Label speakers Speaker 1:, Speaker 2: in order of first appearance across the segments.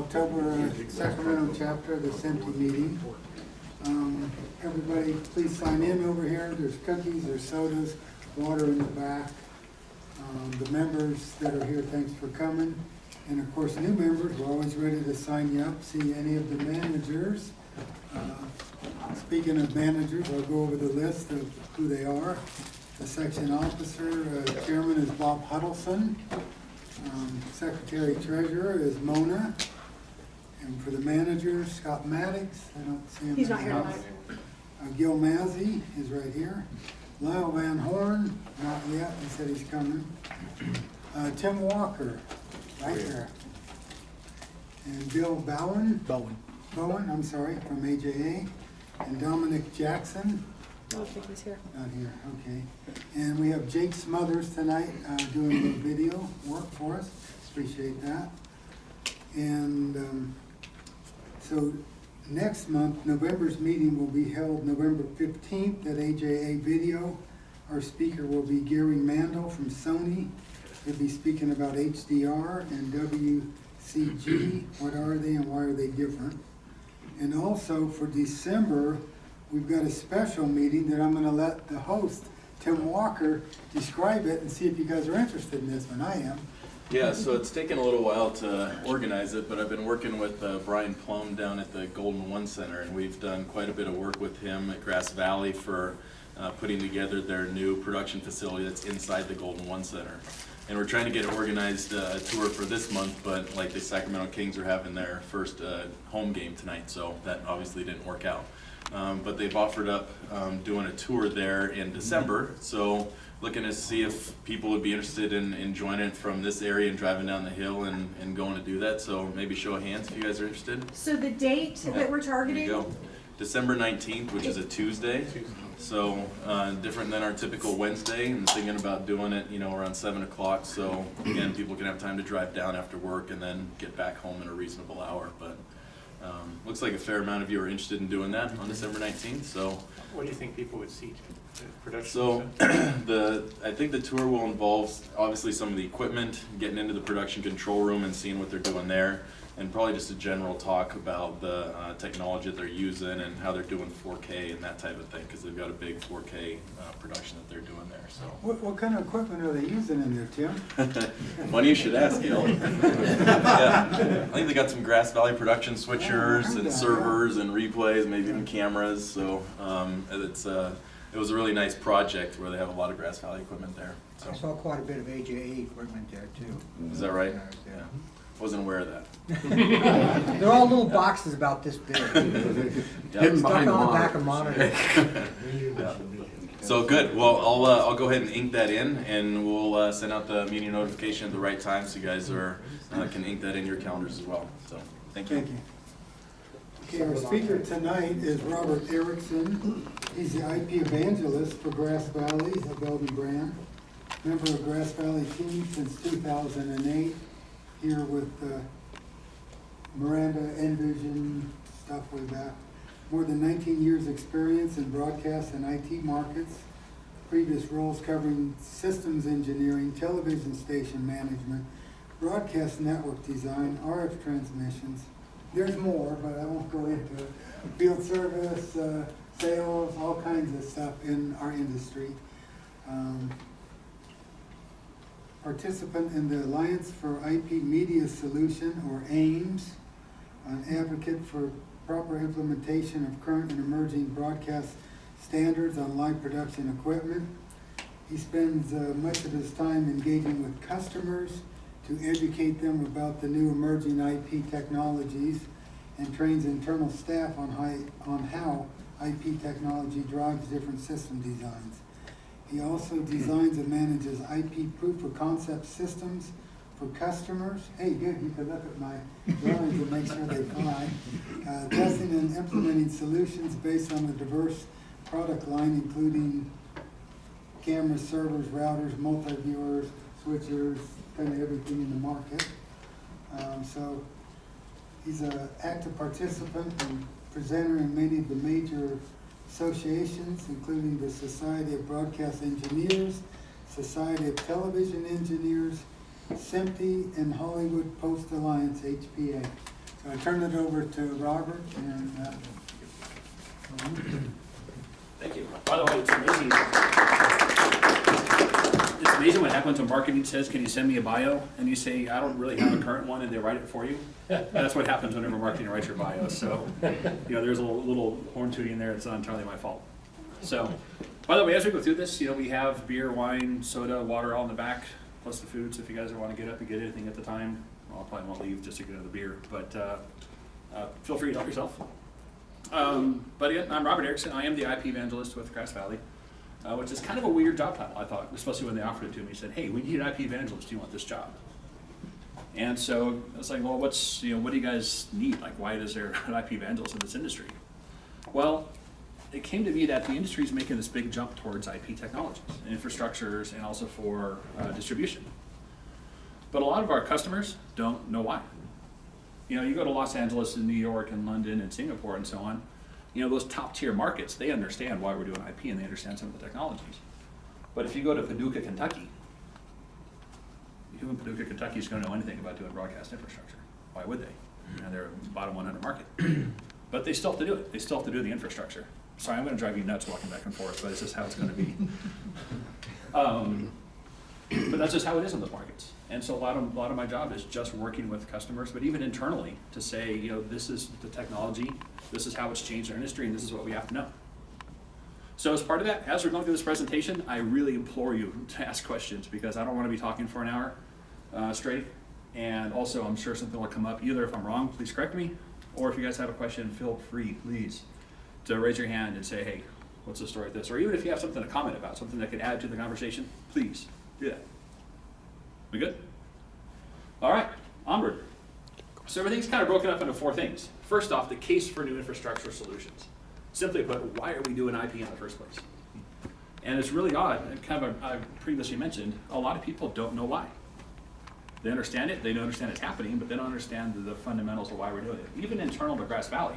Speaker 1: October Sacramento chapter of the SMPTE meeting. Everybody, please sign in over here. There's cookies, there's sodas, water in the back. The members that are here, thanks for coming. And of course, new members, we're always ready to sign you up, see any of the managers. Speaking of managers, I'll go over the list of who they are. The section officer, chairman is Bob Huddleston. Secretary treasurer is Mona. And for the managers, Scott Maddox, I don't see him.
Speaker 2: He's not here tonight.
Speaker 1: Gil Mazzy is right here. Lyle Van Horn, not yet, he said he's coming. Tim Walker, right there. And Bill Bowen, I'm sorry, from AJA. And Dominic Jackson.
Speaker 2: I don't think he's here.
Speaker 1: Not here, okay. And we have Jake Smothers tonight doing a little video work for us. Appreciate that. And so next month, November's meeting will be held November 15th at AJA Video. Our speaker will be Gary Mandel from Sony. He'll be speaking about HDR and WCG. What are they and why are they different? And also for December, we've got a special meeting that I'm going to let the host, Tim Walker, describe it and see if you guys are interested in this one. I am.
Speaker 3: Yeah, so it's taken a little while to organize it, but I've been working with Brian Plum down at the Golden One Center, and we've done quite a bit of work with him at Grass Valley for putting together their new production facility that's inside the Golden One Center. And we're trying to get an organized tour for this month, but like the Sacramento Kings are having their first home game tonight, so that obviously didn't work out. But they've offered up doing a tour there in December, so looking to see if people would be interested in joining from this area and driving down the hill and going to do that. So maybe show of hands if you guys are interested.
Speaker 2: So the date that we're targeting?
Speaker 3: There you go. December 19th, which is a Tuesday. So different than our typical Wednesday, and thinking about doing it, around 7 o'clock. So again, people can have time to drive down after work and then get back home in a reasonable hour. But looks like a fair amount of you are interested in doing that on December 19th. So
Speaker 4: what do you think people would see? Production?
Speaker 3: So I think the tour will involve obviously some of the equipment, getting into the production control room and seeing what they're doing there, and probably just a general talk about the technology that they're using and how they're doing 4K and that type of thing, because they've got a big 4K production that they're doing there. So
Speaker 1: What kind of equipment are they using in there, Tim?
Speaker 3: Funny you should ask, Gil. Yeah. I think they got some Grass Valley production switchers and servers and replays, maybe even cameras. So it was a really nice project where they have a lot of Grass Valley equipment there. So.
Speaker 5: I saw quite a bit of AJA equipment there too.
Speaker 3: Is that right? Yeah. Wasn't aware of that.
Speaker 5: They're all little boxes about this big.
Speaker 3: Hidden
Speaker 5: Stuck on the back of monitors.
Speaker 3: Yeah. So good. Well, I'll go ahead and ink that in, and we'll send out the meeting notification at the right time, so you guys can ink that in your calendars as well. So thank you.
Speaker 1: Thank you. Okay, our speaker tonight is Robert Erickson. He's the IP Evangelist for Grass Valley, a Belden brand. Member of Grass Valley team since 2008. Here with Miranda, Envision, stuff way back. More than 19 years experience in broadcast and IT markets. Previous roles covering systems engineering, television station management, broadcast network design, RF transmissions. There's more, but I won't go into it. Field service, sales, all kinds of stuff in our industry. Participant in the Alliance for IP Media Solution, or AIMS, an advocate for proper implementation of current and emerging broadcast standards on live production equipment. He spends much of his time engaging with customers to educate them about the new emerging IP technologies, and trains internal staff on how IP technology drives different system designs. He also designs and manages IP proof of concept systems for customers. Hey, good, you can look at my drawings and make sure they fly. Testing and implementing solutions based on the diverse product line, including cameras, servers, routers, multi-viewers, switchers, kind of everything in the market. So he's an active participant and presenter in many of the major associations, including the Society of Broadcast Engineers, Society of Television Engineers, SMPTE, and Hollywood Post Alliance, HPA. I turn it over to Robert and,
Speaker 6: Thank you. By the way, it's amazing. It's amazing what happens when marketing says, can you send me a bio? And you say, I don't really have a current one, and they write it for you. That's what happens whenever marketing writes your bio. So, there's a little horn tooting there. It's not entirely my fault. So, by the way, as we go through this, we have beer, wine, soda, water all in the back, plus the food. So if you guys want to get up and get anything at the time, well, I probably won't leave just to get another beer. But feel free to help yourself. But again, I'm Robert Erickson. I am the IP Evangelist with Grass Valley, which is kind of a weird job title, I thought, especially when they offered it to me. Said, hey, we need an IP Evangelist. Do you want this job? And so I was like, well, what do you guys need? Like, why is there an IP Evangelist in this industry? Well, it came to me that the industry is making this big jump towards IP technologies and infrastructures and also for distribution. But a lot of our customers don't know why. You go to Los Angeles and New York and London and Singapore and so on, those top tier markets, they understand why we're doing IP and they understand some of the technologies. But if you go to Paducah, Kentucky, who in Paducah, Kentucky is going to know anything about doing broadcast infrastructure? Why would they? They're a bottom 100 market. But they still have to do it. They still have to do the infrastructure. Sorry, I'm going to drive you nuts walking back and forth, but it's just how it's going to be. But that's just how it is in those markets. And so a lot of my job is just working with customers, but even internally to say, this is the technology, this is how it's changed our industry, and this is what we have to know. So as part of that, as we're going through this presentation, I really implore you to ask questions because I don't want to be talking for an hour straight. And also, I'm sure something will come up. Either if I'm wrong, please correct me, or if you guys have a question, feel free, please, to raise your hand and say, hey, what's the story with this? Or even if you have something to comment about, something that could add to the conversation, please do that. We good? All right, onward. So everything's kind of broken up into 4 things. First off, the case for new infrastructure solutions. Simply put, why are we doing IP in the first place? And it's really odd, and kind of I previously mentioned, a lot of people don't know why. They understand it, they don't understand it's happening, but they don't understand the fundamentals of why we're doing it. Even internal to Grass Valley,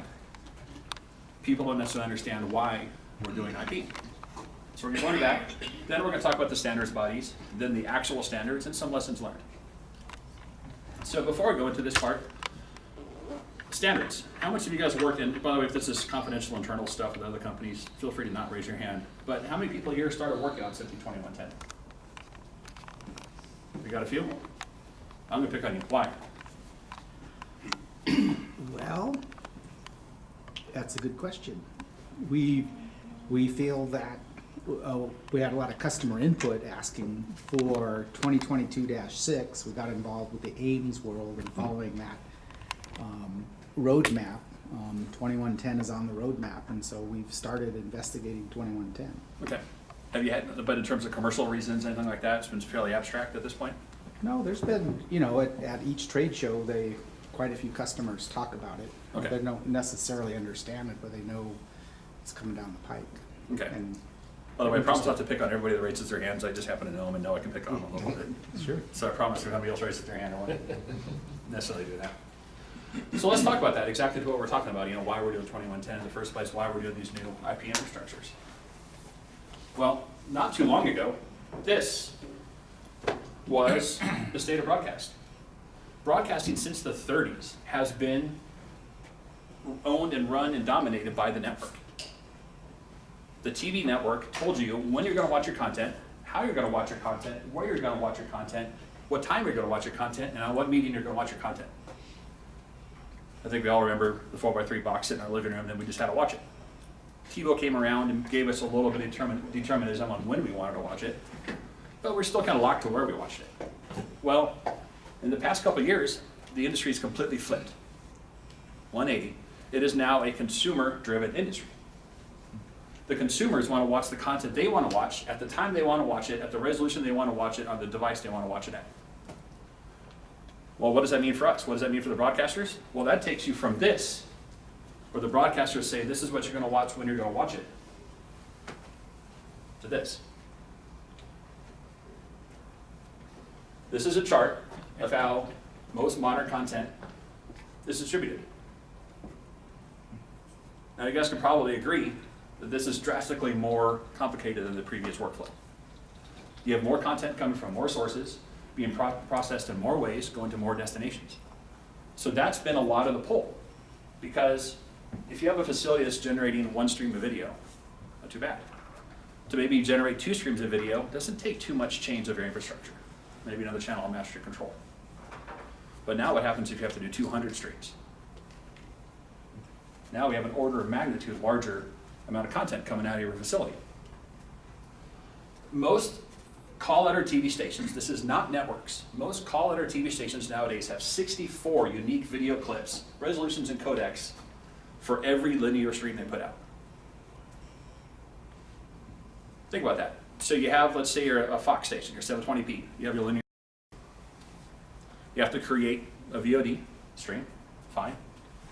Speaker 6: people don't necessarily understand why we're doing IP. So we're going to go into that. Then we're going to talk about the standards bodies, then the actual standards, and some lessons learned. So before I go into this part, standards. How much of you guys worked in, by the way, if this is confidential internal stuff with other companies, feel free to not raise your hand, but how many people here started working on SMPTE 2110? We got a few? I'm going to pick on you. Why?
Speaker 7: Well, that's a good question. We feel that we had a lot of customer input asking for 2022-6. We got involved with the AIMS world and following that roadmap. 2110 is on the roadmap, and so we've started investigating 2110.
Speaker 6: Okay. Have you had, but in terms of commercial reasons, anything like that, it's been fairly abstract at this point?
Speaker 7: No, there's been, at each trade show, quite a few customers talk about it.
Speaker 6: Okay.
Speaker 7: They don't necessarily understand it, but they know it's coming down the pike.
Speaker 6: Okay.
Speaker 7: And
Speaker 6: By the way, I promise not to pick on everybody that raises their hands. I just happen to know them and know I can pick on them a little bit.
Speaker 7: Sure.
Speaker 6: So I promise if nobody else raises their hand, I won't necessarily do that. So let's talk about that, exactly what we're talking about, why we're doing 2110 in the first place, why we're doing these new IP infrastructures. Well, not too long ago, this was the state of broadcast. Broadcasting since the 30s has been owned and run and dominated by the network. The TV network told you when you're going to watch your content, how you're going to watch your content, where you're going to watch your content, what time you're going to watch your content, and on what medium you're going to watch your content. I think we all remember the 4x3 box sitting in our living room, and then we just had to watch it. TiVo came around and gave us a little bit of determinism on when we wanted to watch it, but we're still kind of locked to where we watched it. Well, in the past couple of years, the industry's completely flipped. 180. It is now a consumer-driven industry. The consumers want to watch the content they want to watch at the time they want to watch it, at the resolution they want to watch it, on the device they want to watch it at. Well, what does that mean for us? What does that mean for the broadcasters? Well, that takes you from this, where the broadcasters say this is what you're going to watch when you're going to watch it, to this. This is a chart of how most modern content is distributed. Now, you guys can probably agree that this is drastically more complicated than the previous workflow. You have more content coming from more sources, being processed in more ways, going to more destinations. So that's been a lot of the pull, because if you have a facility that's generating one stream of video, not too bad. To maybe generate 2 streams of video doesn't take too much change of your infrastructure. Maybe another channel on master control. But now what happens if you have to do 200 streams? Now we have an order of magnitude larger amount of content coming out of your facility. Most call-letter TV stations, this is not networks, most call-letter TV stations nowadays have 64 unique video clips, resolutions, and codecs for every linear stream they put out. Think about that. So you have, let's say you're a Fox station, you're 720p, you have your linear. You have to create a VOD stream, fine.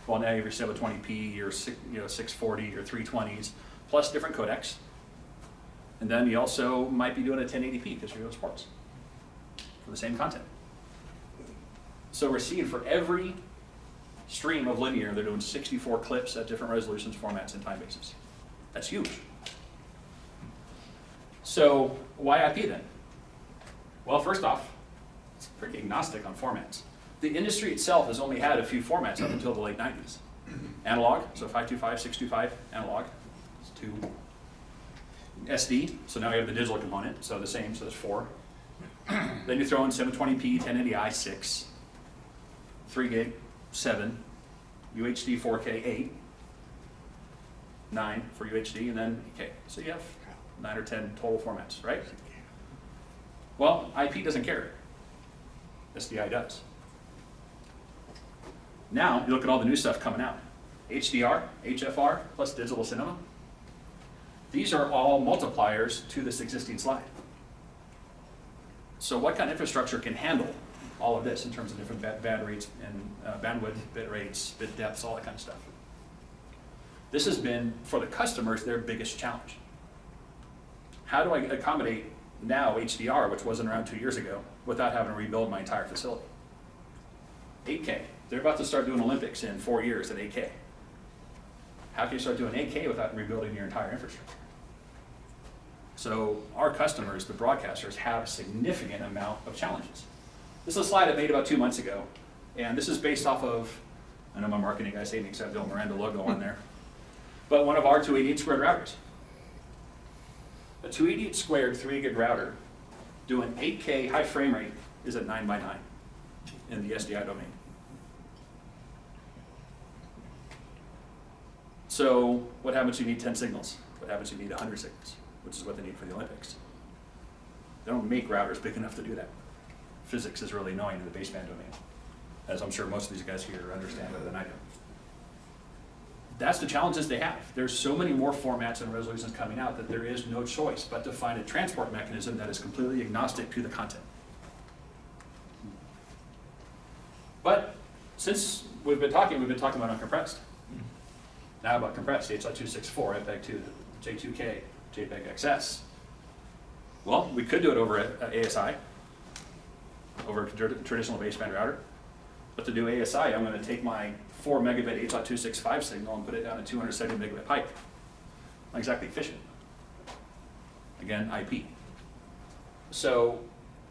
Speaker 6: Well, now you have your 720p, your 640, your 320s, plus different codecs. And then you also might be doing a 1080p because you're doing sports for the same content. So we're seeing for every stream of linear, they're doing 64 clips at different resolutions, formats, and time bases. That's huge. So why IP then? Well, first off, it's pretty agnostic on formats. The industry itself has only had a few formats up until the late 90s. Analog, so 525, 625, analog, it's 2. SD, so now we have the digital component, so the same, so there's 4. Then you throw in 720p, 1080i, 6, 3 gig, 7, UHD 4K, 8, 9 for UHD, and then EK. So you have 9 or 10 total formats, right? Well, IP doesn't care. SDI does. Now, you look at all the new stuff coming out. HDR, HFR, plus digital cinema. These are all multipliers to this existing slide. So what kind of infrastructure can handle all of this in terms of different band rates and bandwidth, bit rates, bit depths, all that kind of stuff? This has been, for the customers, their biggest challenge. How do I accommodate now HDR, which wasn't around 2 years ago, without having to rebuild my entire facility? 8K. They're about to start doing Olympics in 4 years at 8K. How can you start doing 8K without rebuilding your entire infrastructure? So our customers, the broadcasters, have a significant amount of challenges. This is a slide I made about 2 months ago, and this is based off of, I know my marketing guys hate me because I have the old Miranda logo on there, but one of our 288 squared routers. A 288 squared 3 gig router doing 8K high frame rate is at 9x9 in the SDI domain. So what happens if you need 10 signals? What happens if you need 100 signals, which is what they need for the Olympics? They don't make routers big enough to do that. Physics is really annoying in the baseband domain, as I'm sure most of these guys here understand better than I do. That's the challenges they have. There's so many more formats and resolutions coming out that there is no choice but to find a transport mechanism that is completely agnostic to the content. But since we've been talking about uncompressed. Now about compressed, H.264, MPEG 2, J2K, JPEG XS. Well, we could do it over at ASI, over a traditional baseband router. But to do ASI, I'm going to take my 4 megabit H.265 signal and put it down a 270 megabit pipe. Not exactly efficient. Again, IP. So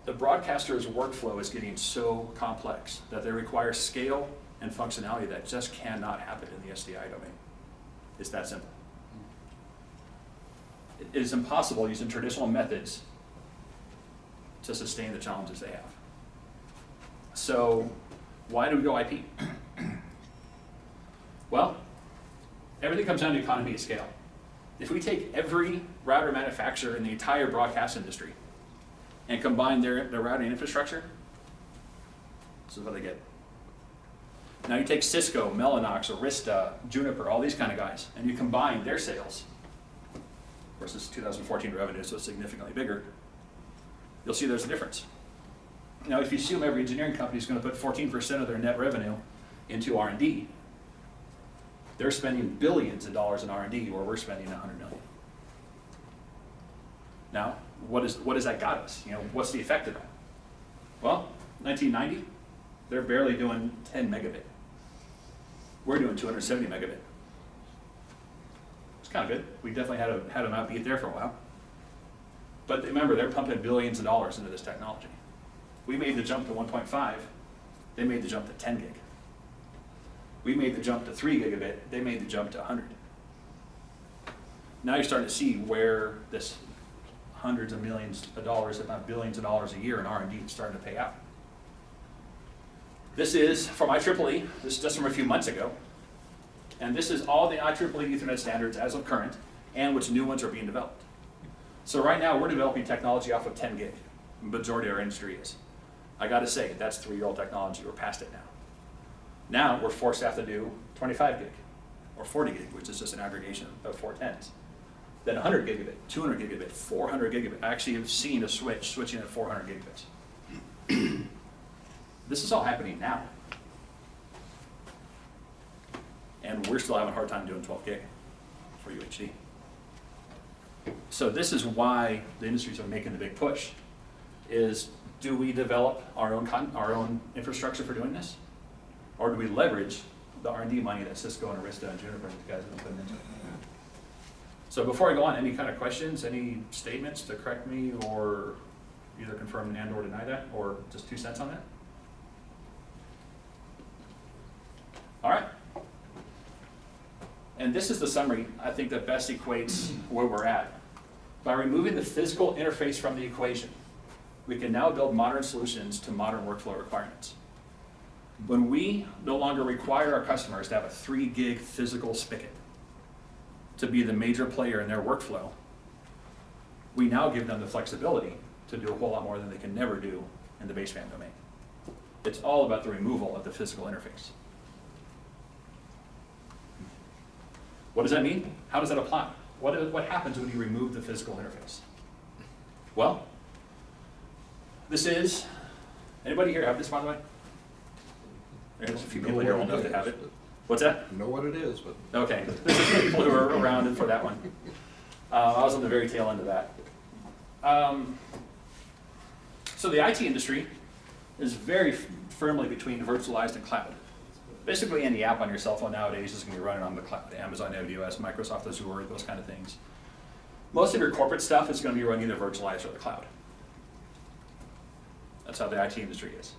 Speaker 6: the broadcaster's workflow is getting so complex that they require scale and functionality that just cannot happen in the SDI domain. It's that simple. It is impossible using traditional methods to sustain the challenges they have. So why do we go IP? Well, everything comes down to economy of scale. If we take every router manufacturer in the entire broadcast industry and combine their routing infrastructure, this is what they get. Now you take Cisco, Mellanox, Arista, Juniper, all these kind of guys, and you combine their sales, of course this is 2014 revenue, so it's significantly bigger, you'll see there's a difference. Now if you assume every engineering company is going to put 14% of their net revenue into R&D, they're spending billions of dollars in R&D where we're spending $100 million. Now, what has that got us? What's the effect of that? Well, 1990, they're barely doing 10 megabit. We're doing 270 megabit. It's kind of good. We definitely had an outbeat there for a while. But remember, they're pumping billions of dollars into this technology. We made the jump to 1.5. They made the jump to 10 gig. We made the jump to 3 gigabit, they made the jump to 100. Now you're starting to see where this hundreds of millions of dollars, if not billions of dollars a year in R&D is starting to pay out. This is from IEEE, this is just from a few months ago, and this is all the IEEE Ethernet standards as of current, and which new ones are being developed. So right now, we're developing technology off of 10 gig. Majority of our industry is. I gotta say, that's 3-year-old technology, we're past it now. Now, we're forced to have to do 25 gig, or 40 gig, which is just an aggregation of 410s. Then 100 gigabit, 200 gigabit, 400 gigabit. I actually have seen a switching at 400 gigabits. This is all happening now. And we're still having a hard time doing 12 gig for UHD. So this is why the industries are making the big push, is do we develop our own infrastructure for doing this? Or do we leverage the R&D money that Cisco and Arista and Juniper and these guys have been putting into it? So before I go on, any kind of questions, any statements to correct me or either confirm and or deny that, or just 2 cents on that? All right. And this is the summary, I think, that best equates where we're at. By removing the physical interface from the equation, we can now build modern solutions to modern workflow requirements. When we no longer require our customers to have a 3 gig physical spigot to be the major player in their workflow, we now give them the flexibility to do a whole lot more than they can never do in the baseband domain. It's all about the removal of the physical interface. What does that mean? How does that apply? What happens when you remove the physical interface? Well, this is, anybody here have this, by the way? There's a few people here old enough to have it. What's that?
Speaker 8: Know what it is, but
Speaker 6: Okay, there's a few people who are around for that one. I was on the very tail end of that. So the IT industry is very firmly between virtualized and cloud. Basically, any app on your cell phone nowadays is going to be running on the cloud. Amazon AWS, Microsoft Azure, those kind of things. Most of your corporate stuff is going to be running either virtualized or the cloud. That's how the IT industry is.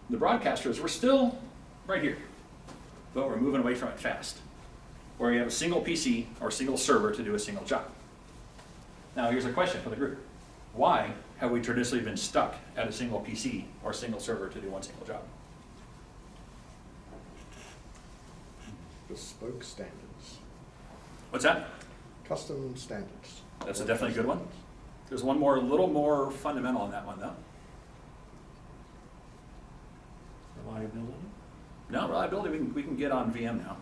Speaker 6: The broadcasters, we're still right here, but we're moving away from it fast, where you have a single PC or a single server to do a single job. Now, here's a question for the group. Why have we traditionally been stuck at a single PC or a single server to do one single job?
Speaker 8: bespoke standards,
Speaker 6: What's that?
Speaker 8: custom standards.
Speaker 6: That's a definitely good one. There's one more, a little more fundamental on that one, though.
Speaker 4: Reliability?
Speaker 6: No, reliability, we can get on VM now.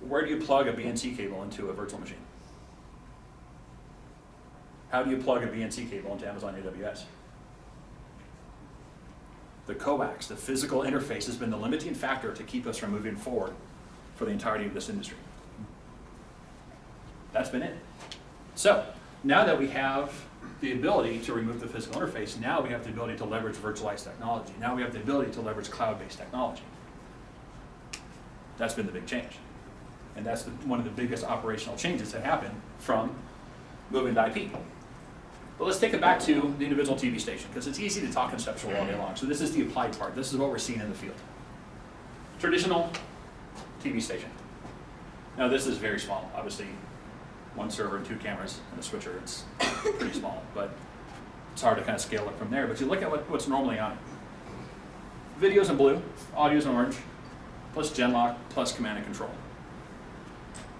Speaker 6: Where do you plug a BNC cable into a virtual machine? How do you plug a BNC cable into Amazon AWS? The coax, the physical interface, has been the limiting factor to keep us from moving forward for the entirety of this industry. That's been it. So, now that we have the ability to remove the physical interface, now we have the ability to leverage virtualized technology. Now we have the ability to leverage cloud-based technology. That's been the big change. And that's one of the biggest operational changes that happen from moving to IP. But let's take it back to the individual TV station, because it's easy to talk conceptual all day long. So this is the applied part. This is what we're seeing in the field. Traditional TV station. Now this is very small. Obviously, one server and 2 cameras and a switcher. It's pretty small, but it's hard to kind of scale it from there. But you look at what's normally on it. Video's in blue, audio's in orange, plus Genlock, plus command and control.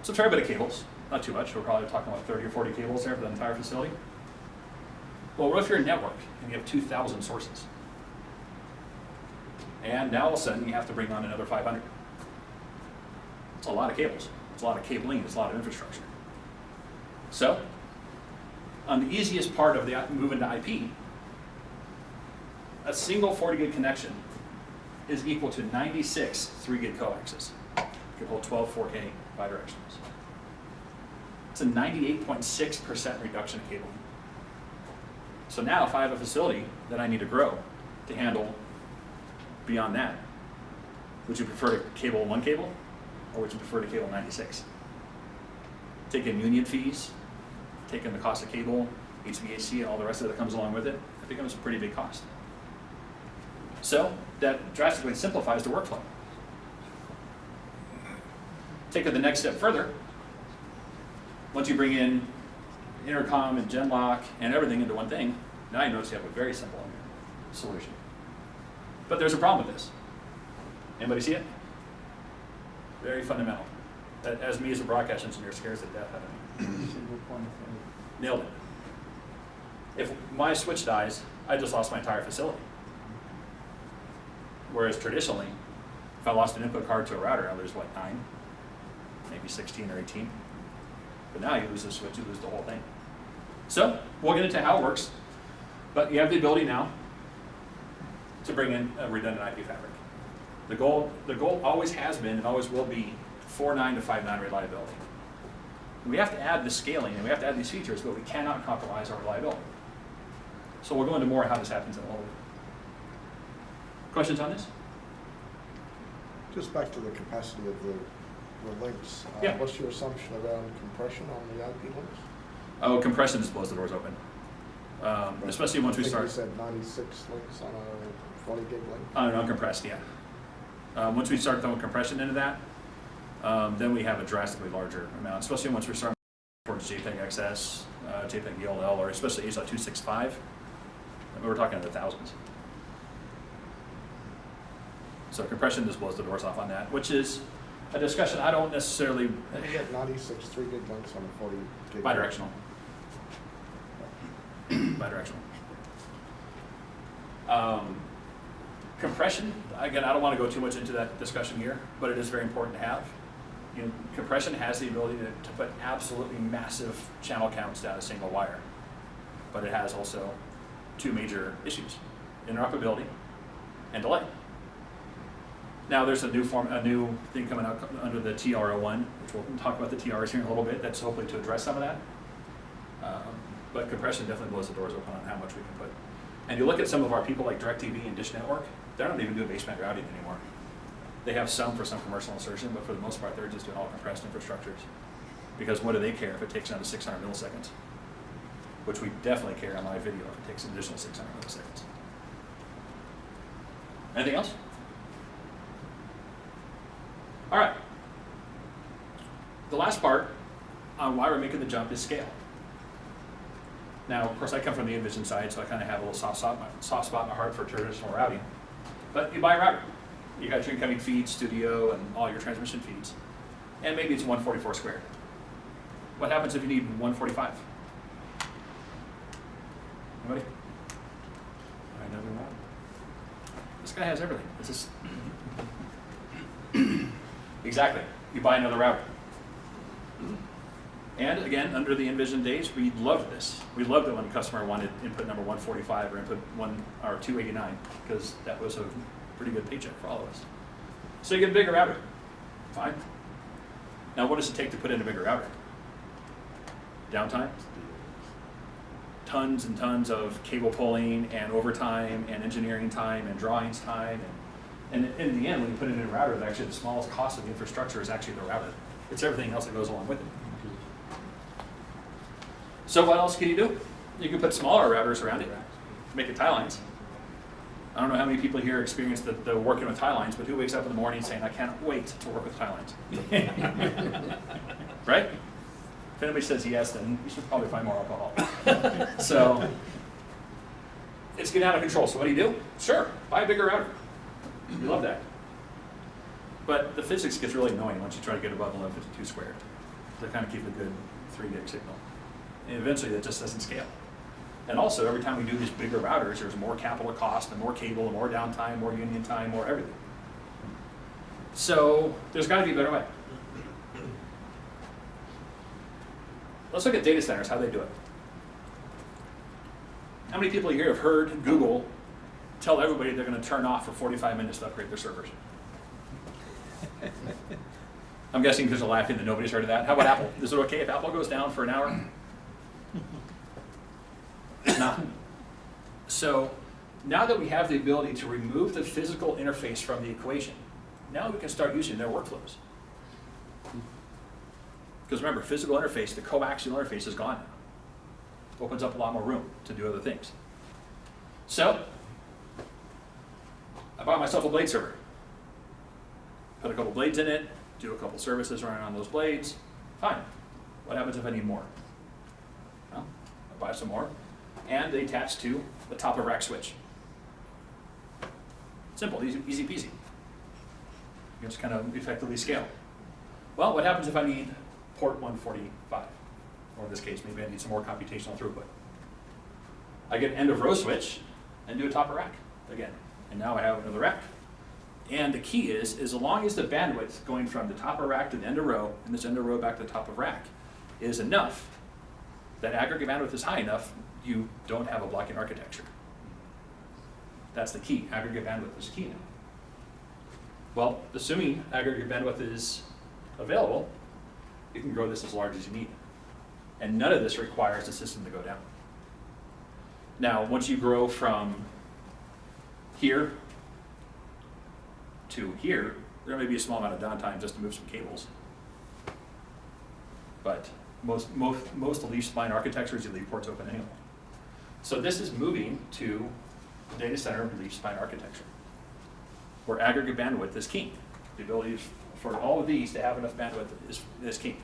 Speaker 6: It's a fair bit of cables, not too much. We're probably talking about 30 or 40 cables there for the entire facility. Well, what if you're a network and you have 2,000 sources? And now all of a sudden you have to bring on another 500. It's a lot of cables. It's a lot of cabling. It's a lot of infrastructure. So, on the easiest part of the moving to IP, a single 40 gig connection is equal to 96 3 gig coaxes. You can hold 12 4K bidirectionals. It's a 98.6% reduction in cabling. So now if I have a facility that I need to grow to handle beyond that, would you prefer to cable 1 cable, or would you prefer to cable 96? Take in union fees, take in the cost of cable, HVAC, and all the rest of it that comes along with it, it becomes a pretty big cost. So that drastically simplifies the workflow. Take it the next step further. Once you bring in intercom and genlock and everything into one thing, now you notice you have a very simple solution. But there's a problem with this. Anybody see it? Very fundamental. That, as me as a broadcast engineer, scares the death out of me. Nailed it. If my switch dies, I just lost my entire facility. Whereas traditionally, if I lost an input card to a router, I lose what, 9? Maybe 16 or 18. But now you lose the switch, you lose the whole thing. So we'll get into how it works, but you have the ability now to bring in a redundant IP fabric. The goal always has been and always will be 4.9 to 5.9 reliability. We have to add the scaling and we have to add these features, but we cannot compromise our reliability. So we'll go into more how this happens in a little bit. Questions on this?
Speaker 8: Just back to the capacity of the links.
Speaker 6: Yeah.
Speaker 8: What's your assumption around compression on the IP links?
Speaker 6: Oh, compression just blows the doors open. Especially once we
Speaker 8: I think
Speaker 6: start.
Speaker 8: you said 96 links on a 40 gig link.
Speaker 6: Uncompressed, yeah. Once we start throwing compression into that, then we have a drastically larger amount, especially once we start towards JPEG XS, JPEG ELL, or especially H.265. We're talking in the thousands. So compression just blows the doors off on that, which is a discussion I don't necessarily.
Speaker 8: You get 96 3 gig links on a 40 gig.
Speaker 6: Bidirectional. Bidirectional. Compression, again, I don't want to go too much into that discussion here, but it is very important to have. You know, compression has the ability to put absolutely massive channel counts down a single wire, but it has also two major issues: interoperability and delay. Now there's a new thing coming out under the TR01, which we'll talk about the TRs here in a little bit. That's hopefully to address some of that. But compression definitely blows the doors open on how much we can put. And you look at some of our people like DirecTV and Dish Network, they're not even doing baseband routing anymore. They have some for some commercial insertion, but for the most part, they're just doing all compressed infrastructures. Because what do they care if it takes down to 600 milliseconds? Which we definitely care on live video if it takes an additional 600 milliseconds. Anything else? All right. The last part on why we're making the jump is scale. Now, of course, I come from the Envision side, so I kind of have a little soft spot in my heart for traditional routing. But you buy a router. You got your incoming feed, studio, and all your transmission feeds. And maybe it's 144 squared. What happens if you need 145? Anybody?
Speaker 4: Another one.
Speaker 6: This guy has everything. It's just exactly. You buy another router. And again, under the Envision days, we loved this. We loved it when a customer wanted input number 145 or input 289, because that was a pretty good paycheck for all of us. So you get a bigger router. Fine. Now, what does it take to put in a bigger router? Downtime. Tons and tons of cable pulling and overtime and engineering time and drawings time. And in the end, when you put in a router, actually the smallest cost of the infrastructure is actually the router. It's everything else that goes along with it. So what else can you do? You can put smaller routers around it, make it tie lines. I don't know how many people here experience the working with tie lines, but who wakes up in the morning saying, I can't wait to work with tie lines? Right? If anybody says yes, then you should probably find more alcohol. So it's getting out of control. So what do? Sure, buy a bigger router. We love that. But the physics gets really annoying once you try to get above 1152 squared to kind of keep a good 3 gig signal. And eventually that just doesn't scale. And also, every time we do these bigger routers, there's more capital cost and more cable and more downtime, more union time, more everything. So there's got to be a better way. Let's look at data centers, how they do it. How many people here have heard Google tell everybody they're going to turn off for 45 minutes to upgrade their servers? I'm guessing because they're laughing that nobody's heard of that. How about Apple? Is it okay if Apple goes down for an hour? Nah. So now that we have the ability to remove the physical interface from the equation, now we can start using their workflows. Because remember, physical interface, the coaxial interface is gone now. Opens up a lot more room to do other things. So I bought myself a blade server. Put a couple blades in it, do a couple services running on those blades. Fine. What happens if I need more? Well, I buy some more, and they attach to the top of rack switch. Simple, easy peasy. You just kind of effectively scale. Well, what happens if I need port 145? Or in this case, maybe I need some more computational throughput. I get an end of row switch and do a top of rack again. And now I have another rack. And the key is as long as the bandwidth going from the top of rack to the end of row, and this end of row back to the top of rack, is enough, that aggregate bandwidth is high enough, you don't have a blocking architecture. That's the key. Aggregate bandwidth is key now. Well, assuming aggregate bandwidth is available, you can grow this as large as you need. And none of this requires the system to go down. Now, once you grow from here to here, there may be a small amount of downtime just to move some cables. But most leaf spine architectures, you leave ports open anyway. So this is moving to the data center leaf spine architecture, where aggregate bandwidth is king. The ability for all of these to have enough bandwidth is king.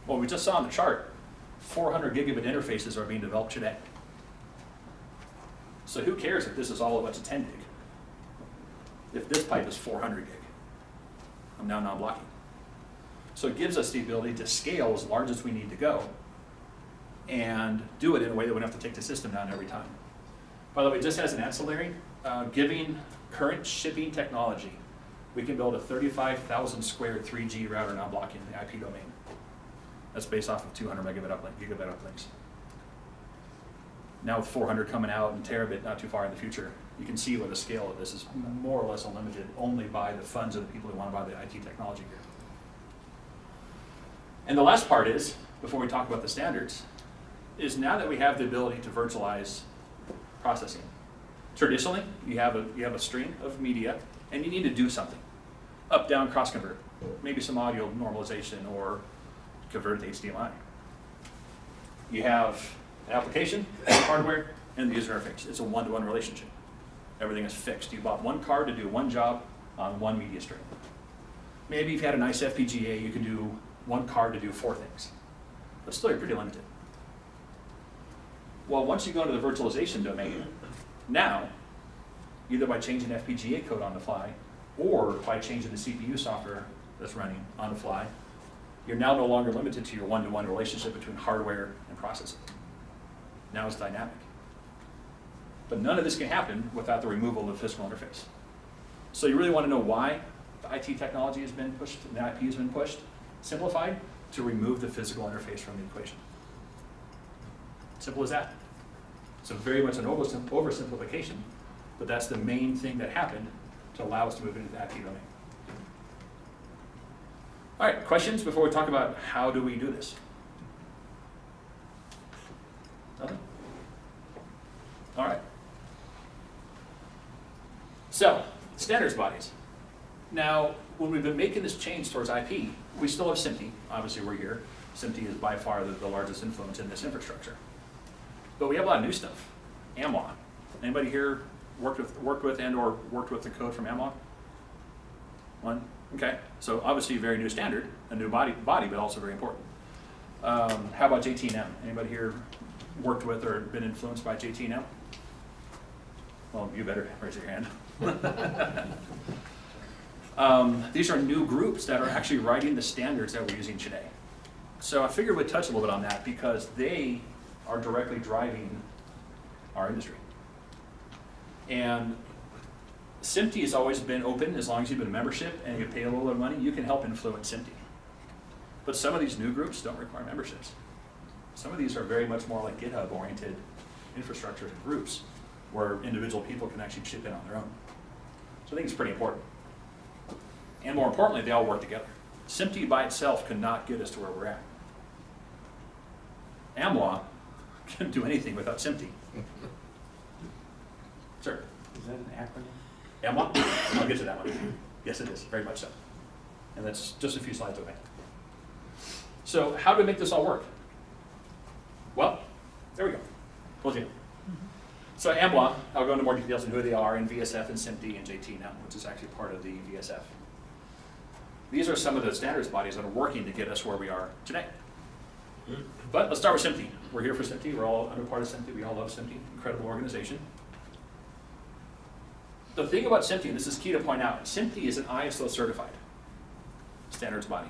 Speaker 6: Well, we just saw on the chart, 400 gigabit interfaces are being developed today. So who cares if this is all of us 10 gig? If this pipe is 400 gig, I'm now non-blocking. So it gives us the ability to scale as large as we need to go and do it in a way that we don't have to take the system down every time. By the way, just as an ancillary, giving current shipping technology, we can build a 35,000 square 3G router non-blocking in the IP domain. That's based off of 200 gigabit uplinks. Now with 400 coming out and terabit not too far in the future, you can see where the scale of this is more or less unlimited only by the funds of the people who want to buy the IT technology here. And the last part is, before we talk about the standards, is now that we have the ability to virtualize processing. Traditionally, you have a stream of media and you need to do something. Up, down, cross convert. Maybe some audio normalization or convert to HDMI. You have an application, hardware, and the user interface. It's a one-to-one relationship. Everything is fixed. You bought one card to do one job on one media stream. Maybe if you had a nice FPGA, you can do one card to do 4 things. But still, you're pretty limited. Well, once you go into the virtualization domain, now, either by changing FPGA code on the fly, or by changing the CPU software that's running on the fly, you're now no longer limited to your one-to-one relationship between hardware and processing. Now it's dynamic. But none of this can happen without the removal of the physical interface. So you really want to know why the IT technology has been pushed, and the IP has been pushed, simplified, to remove the physical interface from the equation. Simple as that. It's very much an oversimplification, but that's the main thing that happened to allow us to move into the IP domain. All right, questions before we talk about how do we do this? Nothing? All right. So, standards bodies. Now, when we've been making this change towards IP, we still have SMPTE. Obviously, we're here. SMPTE is by far the largest influence in this infrastructure. But we have a lot of new stuff. AMWA. Anybody here worked with and or worked with the code from AMWA? One? Okay. So obviously a very new standard, a new body, but also very important. How about JT&M? Anybody here worked with or been influenced by JT&M? Well, you better raise your hand. These are new groups that are actually writing the standards that we're using today. So I figured we'd touch a little bit on that because they are directly driving our industry. And SMPTE has always been open as long as you've been a membership and you pay a little bit of money, you can help influence SMPTE. But some of these new groups don't require memberships. Some of these are very much more like GitHub-oriented infrastructures and groups where individual people can actually chip in on their own. So I think it's pretty important. And more importantly, they all work together. SMPTE by itself cannot get us to where we're at. AMWA can't do anything without SMPTE. Sir?
Speaker 4: Is that an acronym?
Speaker 6: AMWA? I'll get to that one. Yes, it is, very much so. And that's just a few slides away. So how do we make this all work? Well, there we go. Told you. So AMWA, I'll go into more details on who they are, and VSF and SMPTE and JT now, which is actually part of the VSF. These are some of the standards bodies that are working to get us where we are today. But let's start with SMPTE. We're here for SMPTE. We're all under part of SMPTE. We all love SMPTE. Incredible organization. The thing about SMPTE, and this is key to point out, SMPTE is an ISO certified standards body.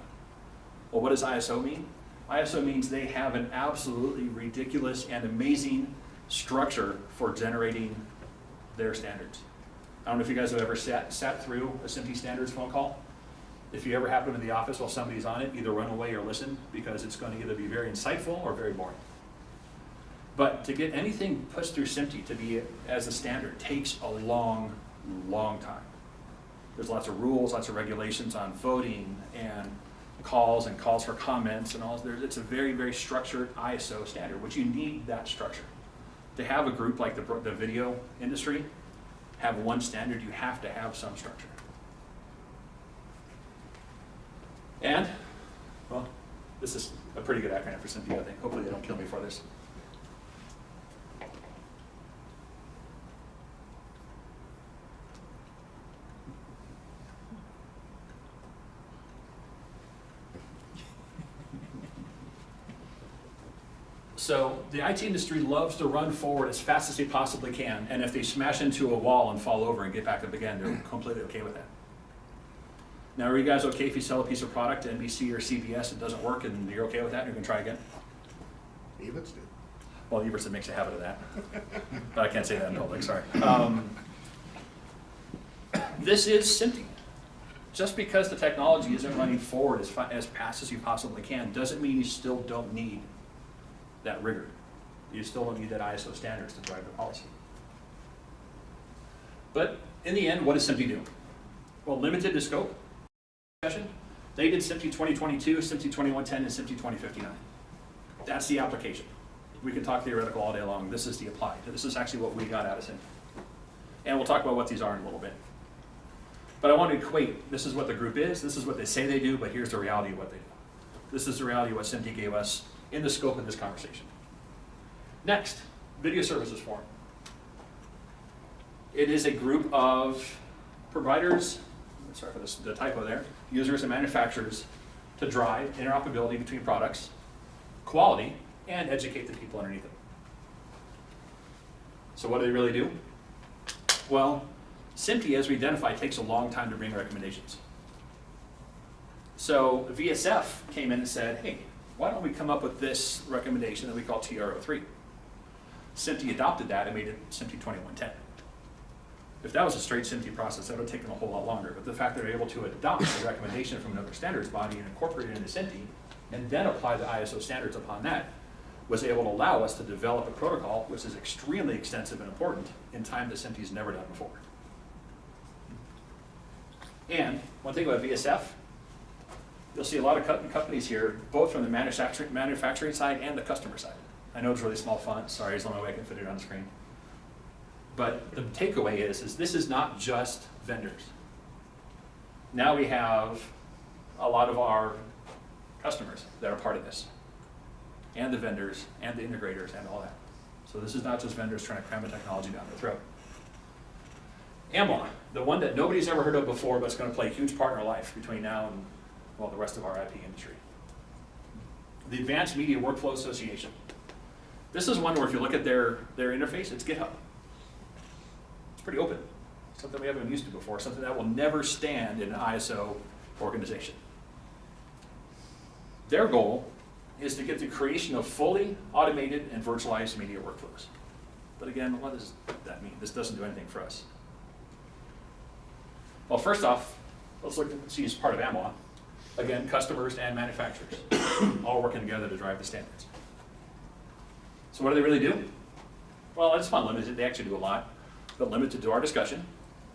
Speaker 6: Well, what does ISO mean? ISO means they have an absolutely ridiculous and amazing structure for generating their standards. I don't know if you guys have ever sat through a SMPTE standards phone call. If you ever happen to be in the office while somebody's on it, either run away or listen, because it's going to either be very insightful or very boring. But to get anything pushed through SMPTE to be as a standard takes a long, long time. There's lots of rules, lots of regulations on voting and calls for comments and all. It's a very, very structured ISO standard, which you need that structure. To have a group like the video industry have one standard, you have to have some structure. And, well, this is a pretty good acronym for SMPTE, I think. Hopefully they don't kill me for this. So the IT industry loves to run forward as fast as they possibly can, and if they smash into a wall and fall over and get back up again, they're completely okay with that. Now, are you guys okay if you sell a piece of product to NBC or CBS, it doesn't work, and you're okay with that, and you're gonna try again?
Speaker 8: Evans did.
Speaker 6: Well, Everson makes a habit of that, but I can't say that in public, sorry. This is SMPTE. Just because the technology isn't running forward as fast as you possibly can, doesn't mean you still don't need that rigor. You still don't need that ISO standards to drive the policy. But in the end, what does SMPTE do? Well, limited to scope. They did SMPTE 2022, SMPTE 2110, and SMPTE 2059. That's the application. We can talk theoretical all day long. This is the applied. This is actually what we got out of SMPTE. And we'll talk about what these are in a little bit. But I want to equate, this is what the group is, this is what they say they do, but here's the reality of what they do. This is the reality of what SMPTE gave us in the scope of this conversation. Next, Video Services Forum. It is a group of providers, sorry for the typo there, users and manufacturers to drive interoperability between products, quality, and educate the people underneath them. So what do they really do? Well, SMPTE, as we identified, takes a long time to bring recommendations. So VSF came in and said, hey, why don't we come up with this recommendation that we call TR03? SMPTE adopted that and made it SMPTE 2110. If that was a straight SMPTE process, that would have taken a whole lot longer. But the fact that they're able to adopt a recommendation from another standards body and incorporate it into SMPTE, and then apply the ISO standards upon that, was able to allow us to develop a protocol which is extremely extensive and important in time that SMPTE's never done before. And one thing about VSF, you'll see a lot of companies here, both from the manufacturing side and the customer side. I know it's really small font, sorry, it's the only way I can fit it on the screen. But the takeaway is this is not just vendors. Now we have a lot of our customers that are part of this, and the vendors, and the integrators, and all that. So this is not just vendors trying to cram the technology down their throat. AMWA, the one that nobody's ever heard of before, but it's going to play a huge part in our life between now and, well, the rest of our IP industry. The Advanced Media Workflow Association. This is one where if you look at their interface, it's GitHub. It's pretty open. Something we haven't been used to before, something that will never stand in an ISO organization. Their goal is to get the creation of fully automated and virtualized media workflows. But again, what does that mean? This doesn't do anything for us. Well, first off, let's look and see as part of AMWA. Again, customers and manufacturers all working together to drive the standards. So what do they really do? Well, I just want limited. They actually do a lot, but limited to our discussion.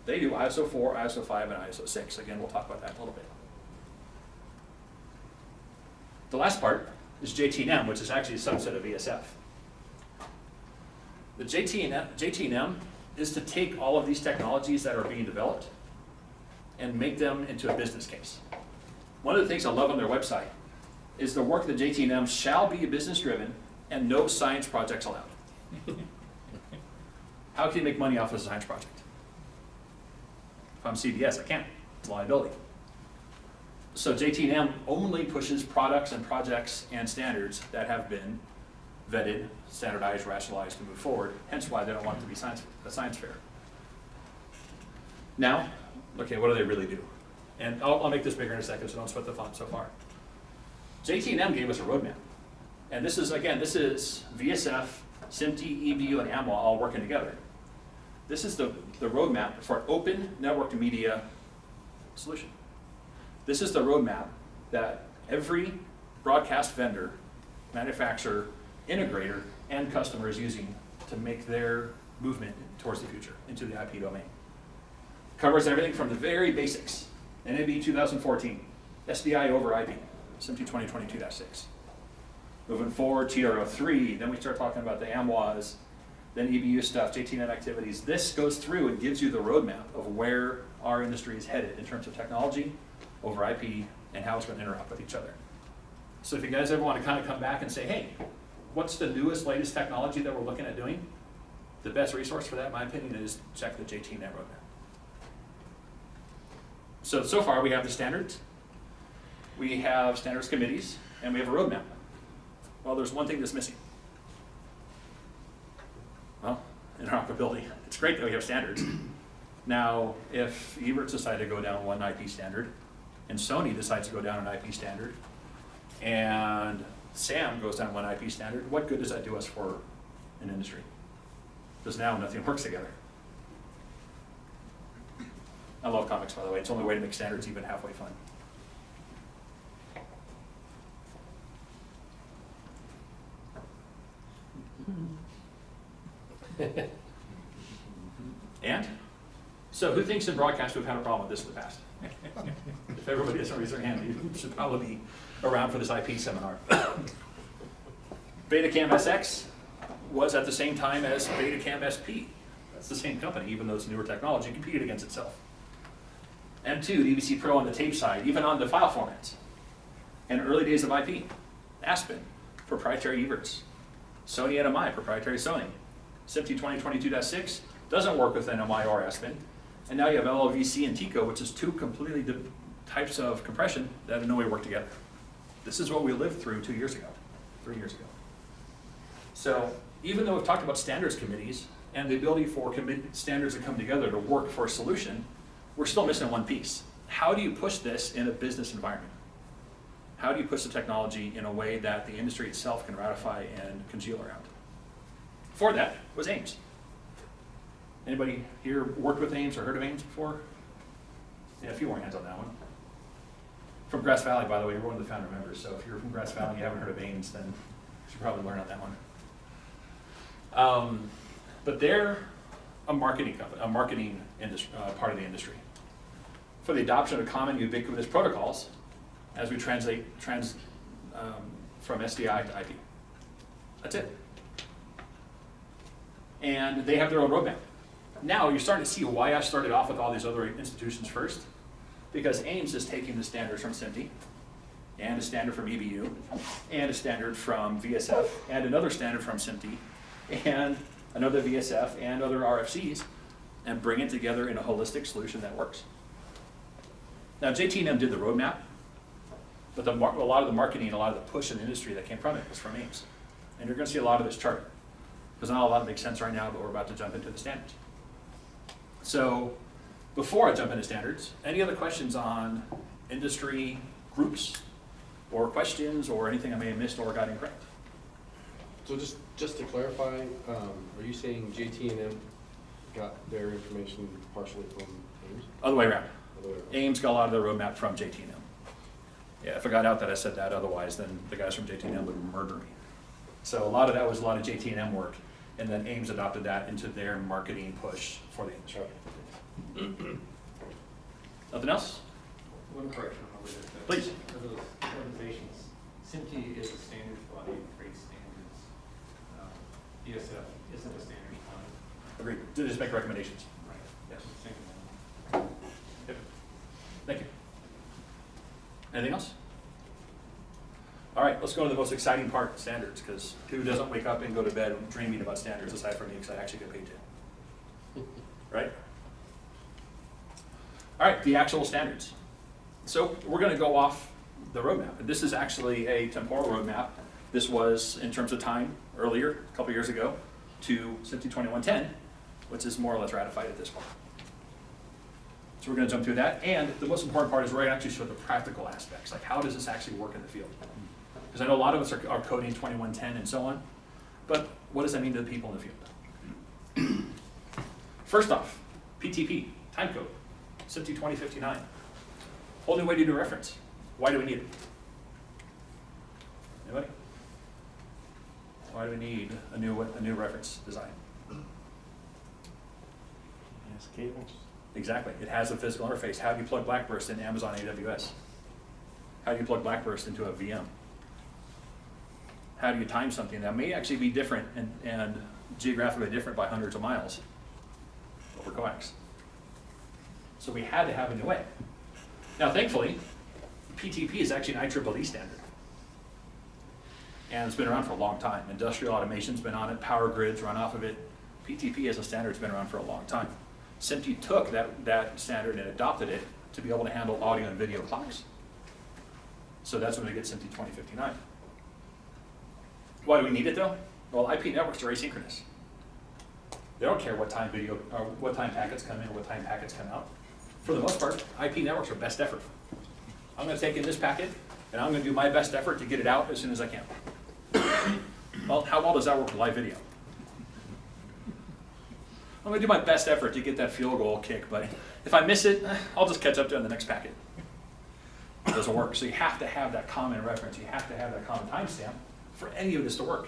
Speaker 6: They do ISO 4, ISO 5, and ISO 6. Again, we'll talk about that in a little bit. The last part is JT&M, which is actually a subset of VSF. The JT&M is to take all of these technologies that are being developed and make them into a business case. One of the things I love on their website is the work that JT&M shall be business driven and no science projects allowed. How can you make money off of a science project? If I'm CBS, I can't. It's a liability. So JT&M only pushes products and projects and standards that have been vetted, standardized, rationalized to move forward, hence why they don't want it to be a science fair. Now, okay, what do they really do? And I'll make this bigger in a second, so don't sweat the font so far. JT&M gave us a roadmap. And this is, again, this is VSF, SMPTE, EBU, and AMWA all working together. This is the roadmap for an open networked media solution. This is the roadmap that every broadcast vendor, manufacturer, integrator, and customer is using to make their movement towards the future, into the IP domain. Covers everything from the very basics, NAB 2014, SDI over IP, SMPTE 2022-6. Moving forward, TRO3, then we start talking about the AMWAs, then EBU stuff, JT&M activities. This goes through and gives you the roadmap of where our industry is headed in terms of technology over IP and how it's going to interact with each other. So if you guys ever want to kind of come back and say, hey, what's the newest, latest technology that we're looking at doing? The best resource for that, in my opinion, is check the JT&M roadmap. So far we have the standards, we have standards committees, and we have a roadmap. Well, there's one thing that's missing. Well, interoperability. It's great that we have standards. Now, if Evertz decided to go down one IP standard, and Sony decides to go down an IP standard, and SAM goes down one IP standard, what good does that do us for an industry? Because now nothing works together. I love comics, by the way. It's the only way to make standards even halfway fun. And? So who thinks in broadcast we've had a problem with this in the past? If everybody doesn't raise their hand, you should probably be around for this IP seminar. Betacam SX was at the same time as Betacam SP. That's the same company, even though it's newer technology, competed against itself. M2, DVC Pro on the tape side, even on the file formats. And early days of IP, Aspen, proprietary Evertz. Sony NMI, proprietary Sony. SMPTE 2022-6 doesn't work with NMI or Aspen. And now you have LLVC and TICO, which is two completely different types of compression that in no way work together. This is what we lived through 2 years ago, 3 years ago. So even though we've talked about standards committees and the ability for standards to come together to work for a solution, we're still missing one piece. How do you push this in a business environment? How do you push the technology in a way that the industry itself can ratify and congeal around? For that was AIMS. Anybody here worked with AIMS or heard of AIMS before? Yeah, a few more hands on that one. From Grass Valley, by the way, you're one of the founder members, so if you're from Grass Valley and you haven't heard of AIMS, then you should probably learn on that one. But they're a marketing company, a marketing part of the industry. For the adoption of common ubiquitous protocols as we translate from SDI to IP. That's it. And they have their own roadmap. Now you're starting to see why I started off with all these other institutions first, because AIMS is taking the standards from SMPTE, and a standard from EBU, and a standard from VSF, and another standard from SMPTE, and another VSF, and other RFCs, and bring it together in a holistic solution that works. Now JT&M did the roadmap, but a lot of the marketing, a lot of the push in the industry that came from it was from AIMS. And you're going to see a lot of this chart, because not a lot makes sense right now, but we're about to jump into the standards. So before I jump into standards, any other questions on industry groups, or questions, or anything I may have missed or got incorrect?
Speaker 9: So just to clarify, are you saying JT&M got their information partially from AIMS?
Speaker 6: Other way around.
Speaker 9: Other way around.
Speaker 6: AIMS got a lot of their roadmap from JT&M. Yeah, if I got out that I said that, otherwise then the guys from JT&M would murder me. So a lot of that was a lot of JT&M work, and then AIMS adopted that into their marketing push for the industry. Nothing else?
Speaker 4: One correction on what it says.
Speaker 6: Please.
Speaker 4: For those organizations, SMPTE is a standards body, creates standards. ESF isn't a standards body.
Speaker 6: Agreed. To just make recommendations.
Speaker 4: Right.
Speaker 6: Yes.
Speaker 4: Same thing.
Speaker 6: Yep. Thank you. Anything else? All right, let's go to the most exciting part, standards, because who doesn't wake up and go to bed dreaming about standards aside from me, because I actually get paid to. right? All right, the actual standards. So we're going to go off the roadmap. And this is actually a temporal roadmap. This was, in terms of time, earlier, a couple years ago, to SMPTE 2110, which is more or less ratified at this point. So we're going to jump through that. And the most important part is we're going to actually show the practical aspects, like how does this actually work in the field? Because I know a lot of us are coding 2110 and so on, but what does that mean to the people in the field? First off, PTP, time code, SMPTE 2059. Whole new way to do reference. Why do we need it? Anybody? Why do we need a new reference design?
Speaker 9: Yes, cables.
Speaker 6: Exactly. It has a physical interface. How do you plug Blackburst into Amazon AWS? How do you plug Blackburst into a VM? How do you time something that may actually be different and geographically different by hundreds of miles over coax? So we had to have a new way. Now, thankfully, PTP is actually an IEEE standard. And it's been around for a long time. Industrial automation's been on it, power grids run off of it. PTP as a standard's been around for a long time. SMPTE took that standard and adopted it to be able to handle audio and video clocks. So that's when we get SMPTE 2059. Why do we need it though? Well, IP networks are asynchronous. They don't care what time video or what time packets come in or what time packets come out. For the most part, IP networks are best effort. I'm going to take in this packet and I'm going to do my best effort to get it out as soon as I can. Well, how well does that work with live video? I'm going to do my best effort to get that field goal kick, but if I miss it, I'll just catch up to it in the next packet. It doesn't work. So you have to have that common reference. You have to have that common timestamp for any of this to work.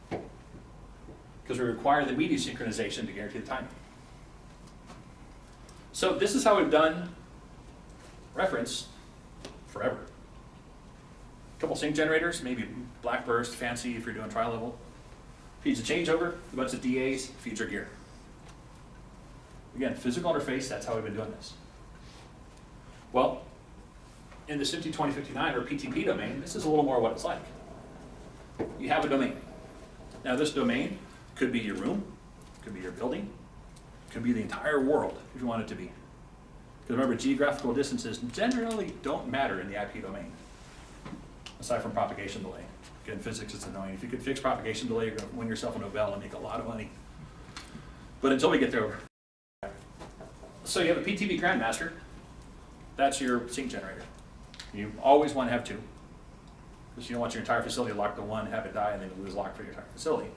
Speaker 6: Because we require the media synchronization to guarantee the timing. So this is how we've done reference forever. A couple sync generators, maybe Blackburst, fancy if you're doing trial level. Feeds a changeover, a bunch of DAs, feeds your gear. Again, physical interface, that's how we've been doing this. Well, in the SMPTE 2059 or PTP domain, this is a little more what it's like. You have a domain. Now this domain could be your room, could be your building, could be the entire world if you want it to be. Because remember, geographical distances generally don't matter in the IP domain, aside from propagation delay. Again, physics is annoying. If you could fix propagation delay, you're going to win yourself a Nobel and make a lot of money. But until we get there. So you have a PTP Grandmaster. That's your sync generator. You always want to have two, because you don't want your entire facility locked to one, have it die, and then lose lock for your entire facility.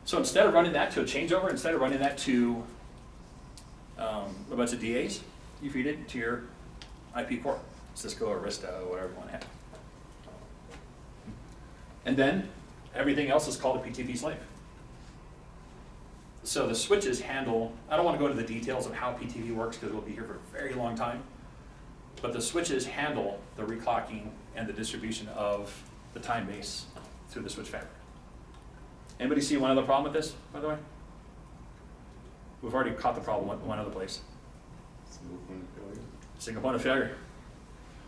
Speaker 6: So instead of running that to a changeover, instead of running that to a bunch of DAs, you feed it to your IP core, Cisco or Arista or whatever you want to have. And then everything else is called a PTP slave. So the switches handle, I don't want to go into the details of how PTP works because we'll be here for a very long time, but the switches handle the reclocking and the distribution of the time base through the switch fabric. Anybody see one other problem with this, by the way? We've already caught the problem one other place. Single point of failure.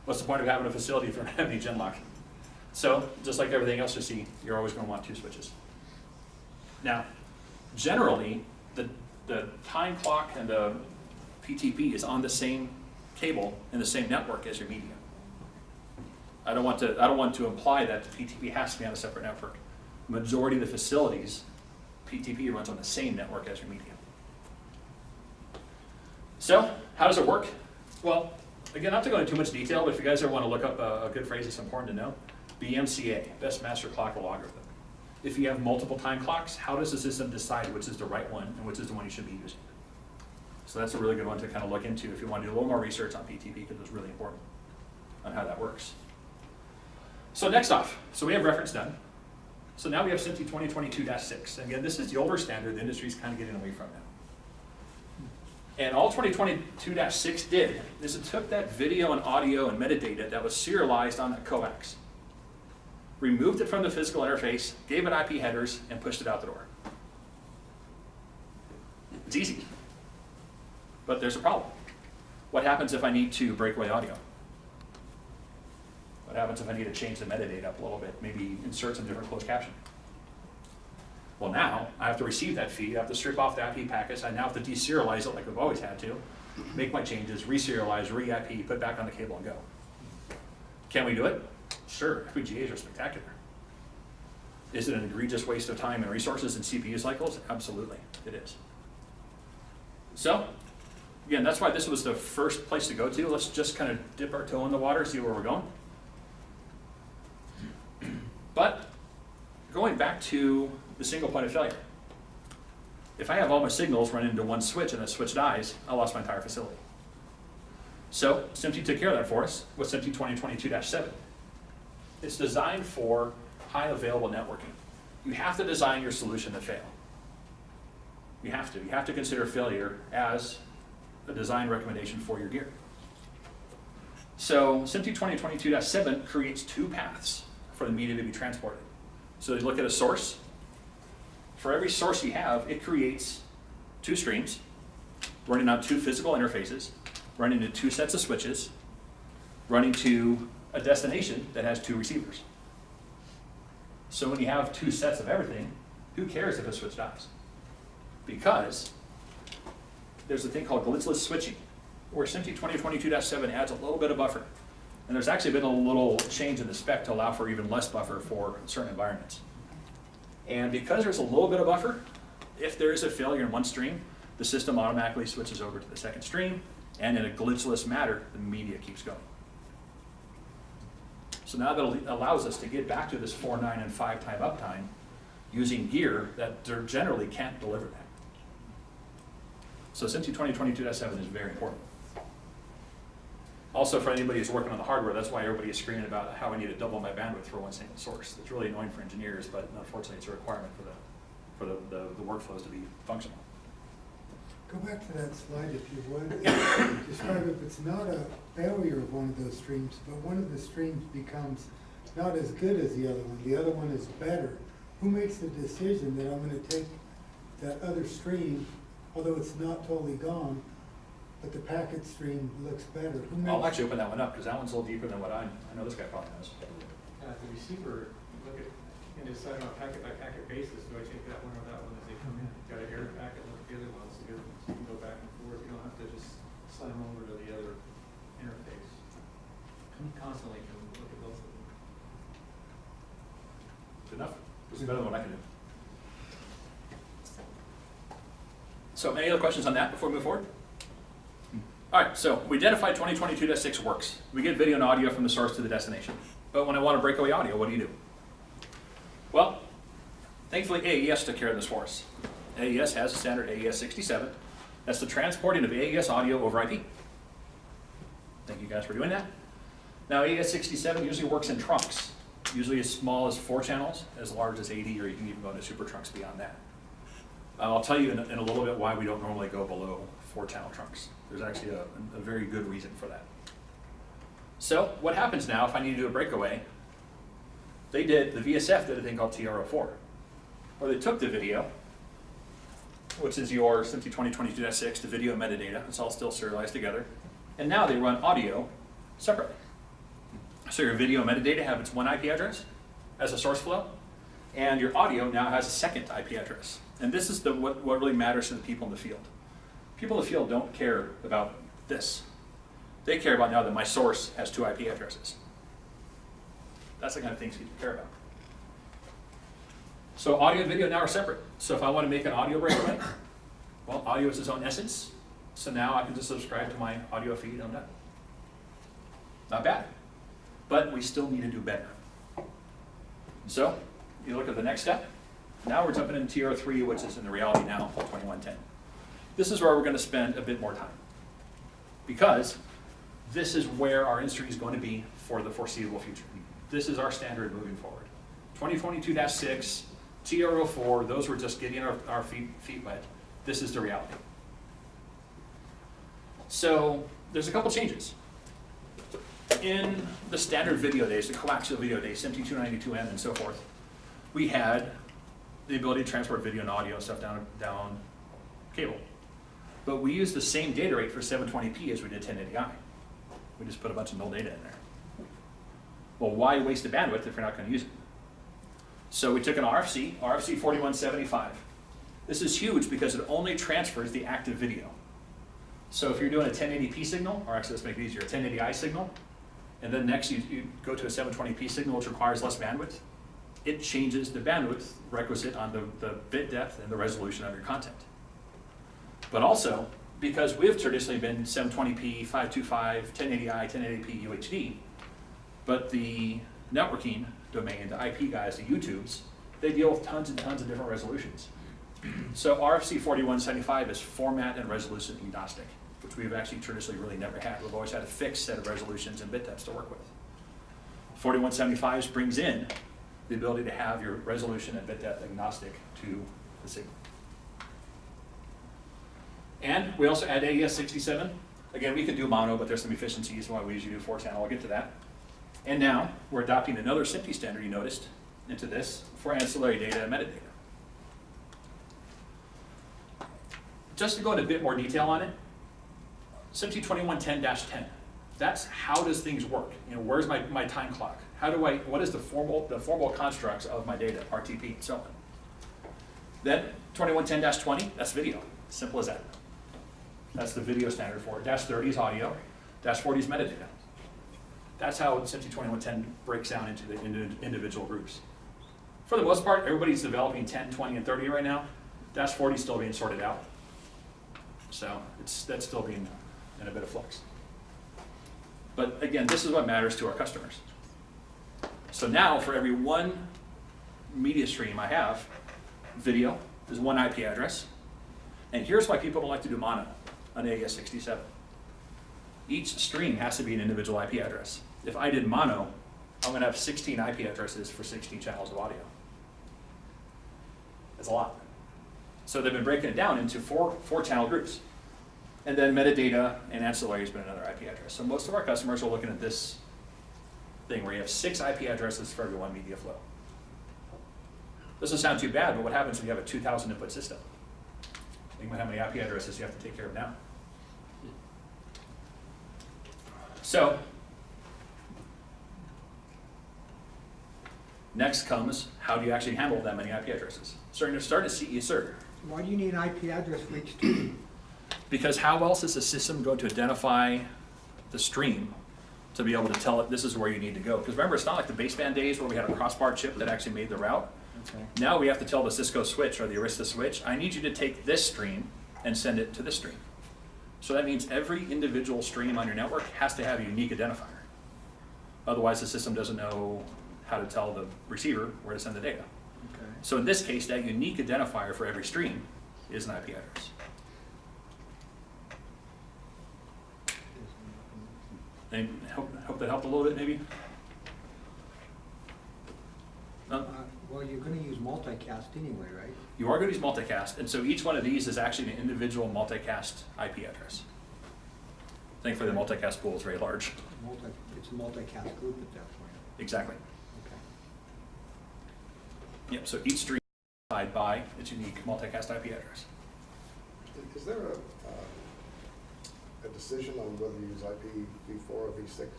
Speaker 6: What's the point of having a facility if you don't have any gen lock? So, just like everything else you see, you're always going to want two switches. Now, generally, the time clock and the PTP is on the same cable in the same network as your media. I don't want to imply that the PTP has to be on a separate network. Majority of the facilities, PTP runs on the same network as your media. So, how does it work? Well, again, not to go into too much detail, but if you guys ever want to look up a good phrase that's important to know, BMCA, Best Master Clock Algorithm. If you have multiple time clocks, how does the system decide which is the right one and which is the one you should be using? So that's a really good one to kind of look into if you want to do a little more research on PTP, because it's really important on how that works. So next off, so we have reference done. So now we have SMPTE 2022-6. And again, this is the older standard the industry's kind of getting away from now. And all 2022-6 did is it took that video and audio and metadata that was serialized on that coax, removed it from the physical interface, gave it IP headers, and pushed it out the door. It's easy. But there's a problem. What happens if I need to break away audio? What happens if I need to change the metadata up a little bit, maybe insert some different closed caption? Well, now I have to receive that feed, I have to strip off the IP packets, I now have to deserialize it like I've always had to, make my changes, reserialize, re-IP, put back on the cable and go. Can we do it? Sure, FPGAs are spectacular. Is it an egregious waste of time and resources and CPU cycles? Absolutely, it is. So, again, that's why this was the first place to go to. Let's just kind of dip our toe in the water, see where we're going. But, going back to the single point of failure. If I have all my signals run into one switch and that switch dies, I lost my entire facility. So, SMPTE took care of that for us with SMPTE 2022-7. It's designed for high available networking. You have to design your solution to fail. You have to. You have to consider failure as a design recommendation for your gear. So SMPTE 2022-7 creates two paths for the media to be transported. So you look at a source. For every source you have, it creates two streams running on two physical interfaces, running to two sets of switches, running to a destination that has two receivers. So when you have two sets of everything, who cares if a switch dies? Because there's a thing called glitchless switching, where SMPTE 2022-7 adds a little bit of buffer. And there's actually been a little change in the spec to allow for even less buffer for certain environments. And because there's a little bit of buffer, if there is a failure in one stream, the system automatically switches over to the second stream, and in a glitchless manner, the media keeps going. So now that allows us to get back to this 4, 9, and 5 time uptime using gear that generally can't deliver that. So SMPTE 2022-7 is very important. Also, for anybody who's working on the hardware, that's why everybody is screaming about how I need to double my bandwidth for one single source. It's really annoying for engineers, but unfortunately it's a requirement for the workflows to be functional.
Speaker 1: Go back to that slide if you would. Describe if it's not a failure of one of those streams, but one of the streams becomes not as good as the other one. The other one is better. Who makes the decision that I'm going to take that other stream, although it's not totally gone, but the packet stream looks better? Who makes?
Speaker 6: I'll actually open that one up because that one's a little deeper than what I know this guy probably knows.
Speaker 4: The receiver, look at, and decide on a packet by packet basis, do I take that one or that one as they come in? Got an error packet, look at the other ones, the good ones. You can go back and forth, you don't have to just slam over to the other interface. Constantly can look at both of them.
Speaker 6: Good enough. This is better than what I can do. So any other questions on that before we move forward? All right, so we identified 2022-6 works. We get video and audio from the source to the destination. But when I want to break away audio, what do you do? Well, thankfully AES took care of this for us. AES has a standard AES 67. That's the transporting of AES audio over IP. Thank you guys for doing that. Now AES 67 usually works in trunks, usually as small as 4 channels, as large as 80, or you can even go into super trunks beyond that. I'll tell you in a little bit why we don't normally go below 4-channel trunks. There's actually a very good reason for that. So what happens now if I need to do a breakaway? The VSF did a thing called TRO4, where they took the video, which is your SMPTE 2022-6, the video metadata, it's all still serialized together, and now they run audio separately. So your video metadata have its one IP address as a source flow, and your audio now has a second IP address. And this is what really matters to the people in the field. People in the field don't care about this. They care about now that my source has 2 IP addresses. That's the kind of things people care about. So audio and video now are separate. So if I want to make an audio breakaway, well, audio is its own essence. So now I can just subscribe to my audio feed and I'm done. Not bad. But we still need to do better. So you look at the next step. Now we're jumping into TR3, which is in the reality now, 2110. This is where we're going to spend a bit more time, because this is where our industry is going to be for the foreseeable future. This is our standard moving forward. 2022-6, TRO4, those were just getting our feet wet. This is the reality. So there's a couple changes. In the standard video days, the coaxial video days, SMPTE 292M and so forth, we had the ability to transport video and audio and stuff down cable. But we use the same data rate for 720p as we did 1080i. We just put a bunch of null data in there. Well, why waste the bandwidth if you're not going to use it? So we took an RFC 4175. This is huge because it only transfers the active video. So if you're doing a 1080p signal, or actually let's make it easier, a 1080i signal, and then next you go to a 720p signal, which requires less bandwidth, it changes the bandwidth requisite on the bit depth and the resolution of your content. But also, because we've traditionally been 720p, 525, 1080i, 1080p UHD, but the networking domain, the IP guys, the YouTubes, they deal with tons and tons of different resolutions. So RFC 4175 is format and resolution agnostic, which we've actually traditionally really never had. We've always had a fixed set of resolutions and bit depths to work with. 4175 brings in the ability to have your resolution and bit depth agnostic to the signal. And we also add AES67. Again, we can do mono, but there's some efficiencies why we usually do 4-channel. I'll get to that. And now we're adopting another SMPTE standard, you noticed, into this for ancillary data and metadata. Just to go into a bit more detail on it, SMPTE 2110-10. That's how does things work? You know, where's my time clock? What is the formal constructs of my data, RTP and so on. Then 2110-20, that's video. Simple as that. That's the video standard for it. -30 is audio. -40 is metadata. That's how SMPTE 2110 breaks down into the individual groups. For the most part, everybody's developing 10, 20, and 30 right now. -40 is still being sorted out. So that's still being in a bit of flux. But again, this is what matters to our customers. So now for every one media stream I have, video is one IP address. And here's why people don't like to do mono on AES67. Each stream has to be an individual IP address. If I did mono, I'm going to have 16 IP addresses for 16 channels of audio. That's a lot. So they've been breaking it down into four channel groups. And then metadata and ancillary has been another IP address. So most of our customers are looking at this thing where you have 6 IP addresses for every one media flow. Doesn't sound too bad, but what happens when you have a 2,000 input system? Think about how many IP addresses you have to take care of now. So, next comes, how do you actually handle that many IP addresses? Starting to see, yes, sir.
Speaker 5: Why do you need an IP address for each stream?
Speaker 6: Because how else is the system going to identify the stream to be able to tell it this is where you need to go? Because remember, it's not like the baseband days where we had a crossbar chip that actually made the route.
Speaker 5: Okay.
Speaker 6: Now we have to tell the Cisco switch or the Arista switch, I need you to take this stream and send it to this stream. So that means every individual stream on your network has to have a unique identifier. Otherwise, the system doesn't know how to tell the receiver where to send the data.
Speaker 5: Okay.
Speaker 6: So in this case, that unique identifier for every stream is an IP address. And hope that helped a little bit, maybe?
Speaker 5: Well, you're going to use multicast anyway, right?
Speaker 6: You are going to use multicast, and so each one of these is actually an individual multicast IP address. Thankfully, the multicast pool is very large.
Speaker 5: It's a multicast group at that point.
Speaker 6: Exactly.
Speaker 5: Okay.
Speaker 6: Yep, so each stream is identified by its unique multicast IP address.
Speaker 8: Is there a decision on whether you use IPv4 or v6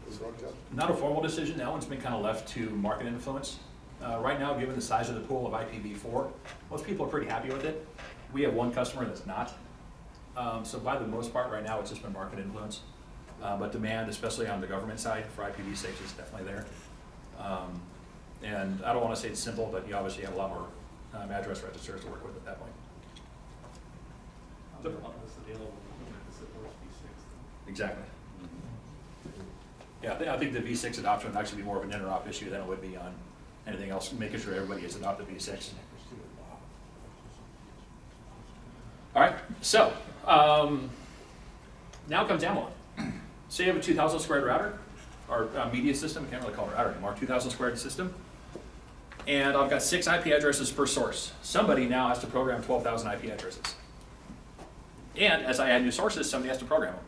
Speaker 8: as one test?
Speaker 6: Not a formal decision. That one's been kind of left to market influence. Right now, given the size of the pool of IPv4, most people are pretty happy with it. We have one customer that's not. So by the most part, right now, it's just been market influence. But demand, especially on the government side for IPv6, is definitely there. And I don't want to say it's simple, but you obviously have a lot more address registers to work with at that point.
Speaker 4: What's available to support V6?
Speaker 6: Exactly. Yeah, I think the V6 adoption would actually be more of an interop issue than it would be on anything else, making sure everybody has adopted V6. All right, so now comes AMWA. Say you have a 2,000 squared router, or media system, I can't really call it a router anymore, 2,000 squared system. And I've got 6 IP addresses per source. Somebody now has to program 12,000 IP addresses. And as I add new sources, somebody has to program them.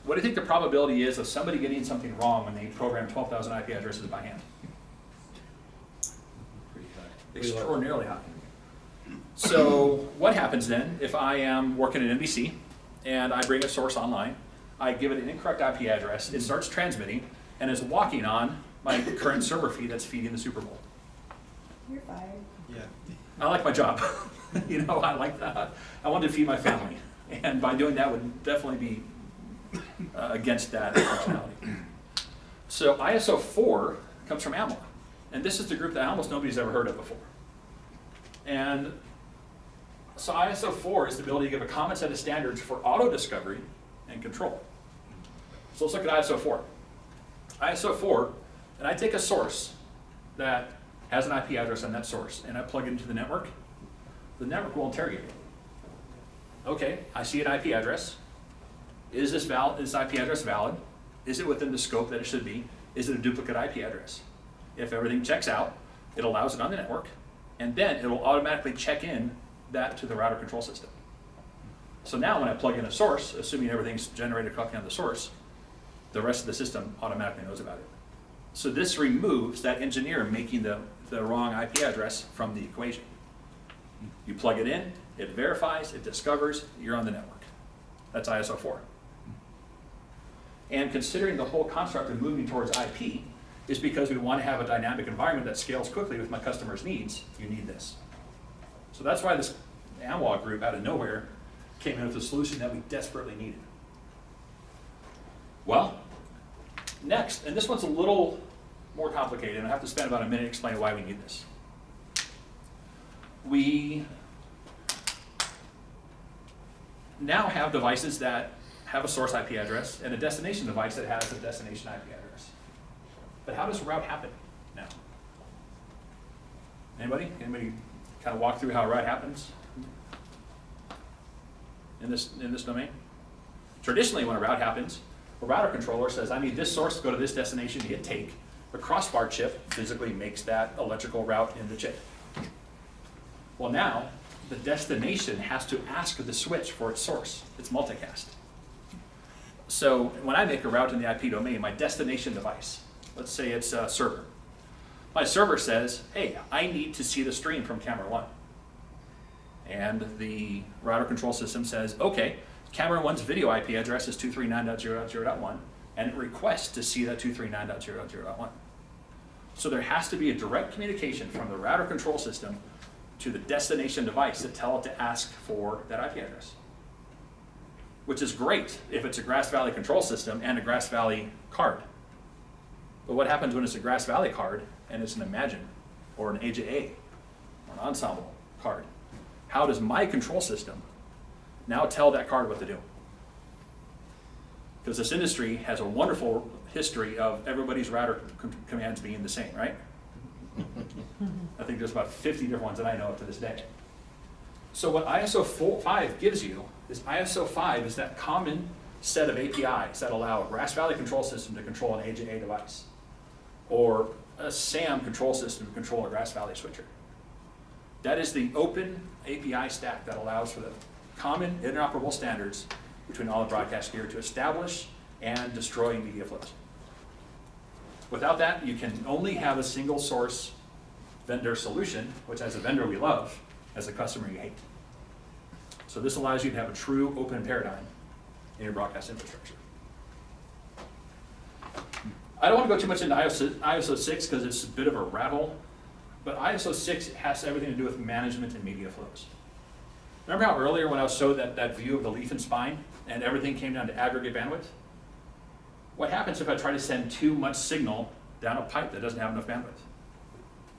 Speaker 6: What do you think the probability is of somebody getting something wrong when they program 12,000 IP addresses by hand? Extraordinarily high. So what happens then if I am working at NBC and I bring a source online, I give it an incorrect IP address, it starts transmitting, and is walking on my current server feed that's feeding the Super Bowl.
Speaker 2: You're fired.
Speaker 8: Yeah.
Speaker 6: I like my job. You know, I like that. I want to feed my family. And by doing that would definitely be against that functionality. So ISO 4 comes from AMWA. And this is the group that almost nobody's ever heard of before. And so ISO 4 is the ability to give a common set of standards for auto discovery and control. So let's look at ISO 4. ISO 4, and I take a source that has an IP address on that source, and I plug it into the network will interrogate it. Okay, I see an IP address. Is this IP address valid? Is it within the scope that it should be? Is it a duplicate IP address? If everything checks out, it allows it on the network, and then it will automatically check in that to the router control system. So now when I plug in a source, assuming everything's generated correctly on the source, the rest of the system automatically knows about it. So this removes that engineer making the wrong IP address from the equation. You plug it in, it verifies, it discovers, you're on the network. That's ISO 4. And considering the whole construct of moving towards IP is because we want to have a dynamic environment that scales quickly with my customer's needs, you need this. So that's why this AMWA group out of nowhere came in with a solution that we desperately needed. Well, next, and this one's a little more complicated, and I have to spend about a minute explaining why we need this. We now have devices that have a source IP address and a destination device that has a destination IP address. But how does route happen now? Anybody? Anybody kind of walk through how route happens in this domain? Traditionally, when a route happens, a router controller says, I need this source to go to this destination to hit take. The crossbar chip physically makes that electrical route in the chip. Well, now, the destination has to ask the switch for its source. It's multicast. So when I make a route in the IP domain, my destination device, let's say it's a server. My server says, hey, I need to see the stream from camera 1. And the router control system says, okay, camera 1's video IP address is 239.0.0.1, and it requests to see that 239.0.0.1. So there has to be a direct communication from the router control system to the destination device to tell it to ask for that IP address. Which is great if it's a Grass Valley control system and a Grass Valley card. But what happens when it's a Grass Valley card and it's an Imagine or an AJA or an Ensemble card? How does my control system now tell that card what to do? Because this industry has a wonderful history of everybody's router commands being the same, right? I think there's about 50 different ones that I know of to this day. So what ISO 5 gives you is ISO 5 is that common set of APIs that allow a Grass Valley control system to control an AJA device, or a SAM control system to control a Grass Valley switcher. That is the open API stack that allows for the common interoperable standards between all the broadcast gear to establish and destroy media flows. Without that, you can only have a single source vendor solution, which as a vendor we love, as a customer you hate. So this allows you to have a true open paradigm in your broadcast infrastructure. I don't want to go too much into ISO 6 because it's a bit of a rattle, but ISO 6 has everything to do with management and media flows. Remember how earlier when I showed that view of the leaf and spine and everything came down to aggregate bandwidth? What happens if I try to send too much signal down a pipe that doesn't have enough bandwidth?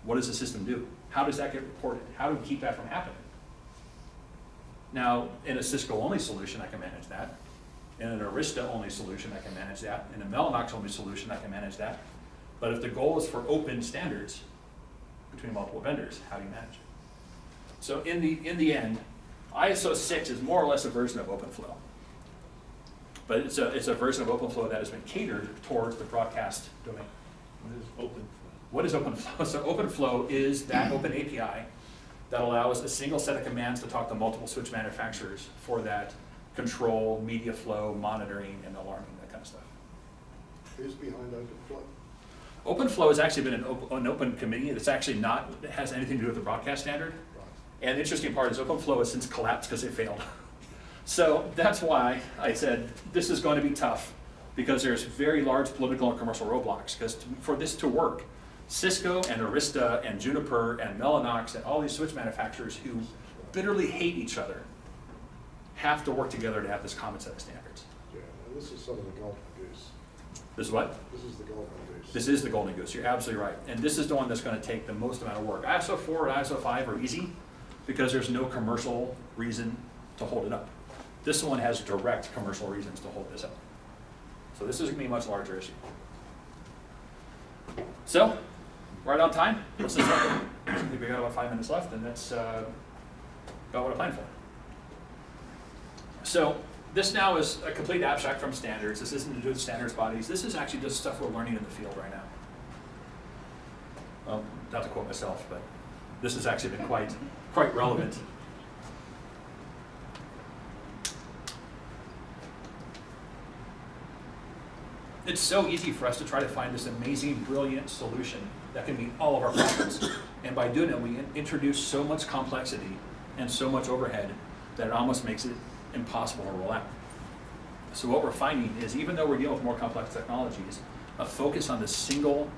Speaker 6: What does the system do? How does that get reported? How do we keep that from happening? Now, in a Cisco-only solution, I can manage that. In an Arista-only solution, I can manage that. In a Mellanox-only solution, I can manage that. But if the goal is for open standards between multiple vendors, how do you manage it? So in the end, ISO 6 is more or less a version of OpenFlow. But it's a version of OpenFlow that has been catered towards the broadcast domain. What is OpenFlow? So OpenFlow is that open API that allows a single set of commands to talk to multiple switch manufacturers for that control, media flow, monitoring, and alarming, that kind of stuff.
Speaker 8: Who's behind OpenFlow?
Speaker 6: OpenFlow has actually been an open committee. It's actually not, it has anything to do with the broadcast standard. And the interesting part is OpenFlow has since collapsed because it failed. So that's why I said this is going to be tough, because there's very large political and commercial roadblocks. Because for this to work, Cisco and Arista and Juniper and Mellanox and all these switch manufacturers who bitterly hate each other have to work together to have this common set of standards.
Speaker 8: Yeah, and this is some of the golden goose.
Speaker 6: This is what?
Speaker 8: This is the golden goose.
Speaker 6: This is the golden goose. You're absolutely right. And this is the one that's going to take the most amount of work. ISO 4 and ISO 5 are easy because there's no commercial reason to hold it up. This one has direct commercial reasons to hold this up. So this is going to be a much larger issue. So, right on time. This is I think we got about 5 minutes left, and that's about what I planned for. So, this now is a complete abstract from standards. This isn't to do with standards bodies. This is actually just stuff we're learning in the field right now. Well, not to quote myself, but this has actually been quite relevant. It's so easy for us to try to find this amazing, brilliant solution that can meet all of our problems. And by doing it, we introduce so much complexity and so much overhead that it almost makes it impossible to roll out. So what we're finding is, even though we're dealing with more complex technologies, a focus on the single,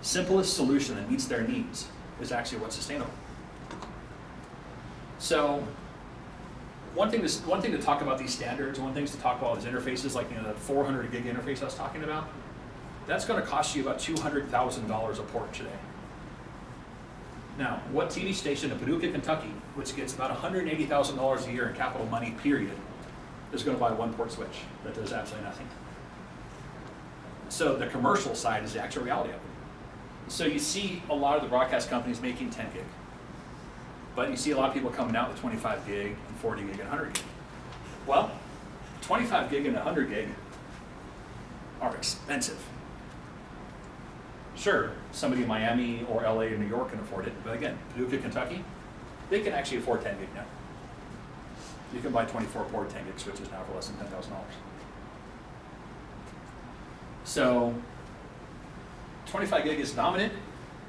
Speaker 6: simplest solution that meets their needs is actually what's sustainable. So one thing to talk about these standards, one thing to talk about is interfaces, like that 400 gig interface I was talking about. That's going to cost you about $200,000 a port today. Now, what TV station in Paducah, Kentucky, which gets about $180,000 a year in capital money, period, is going to buy one port switch that does absolutely nothing? So the commercial side is the actual reality of it. So you see a lot of the broadcast companies making 10 gig. But you see a lot of people coming out with 25 gig and 40 gig and 100 gig. Well, 25 gig and 100 gig are expensive. Sure, somebody in Miami or LA or New York can afford it, but again, Paducah, Kentucky, they can actually afford 10 gig now. You can buy 24 port 10 gig switches now for less than $10,000. So 25 gig is dominant,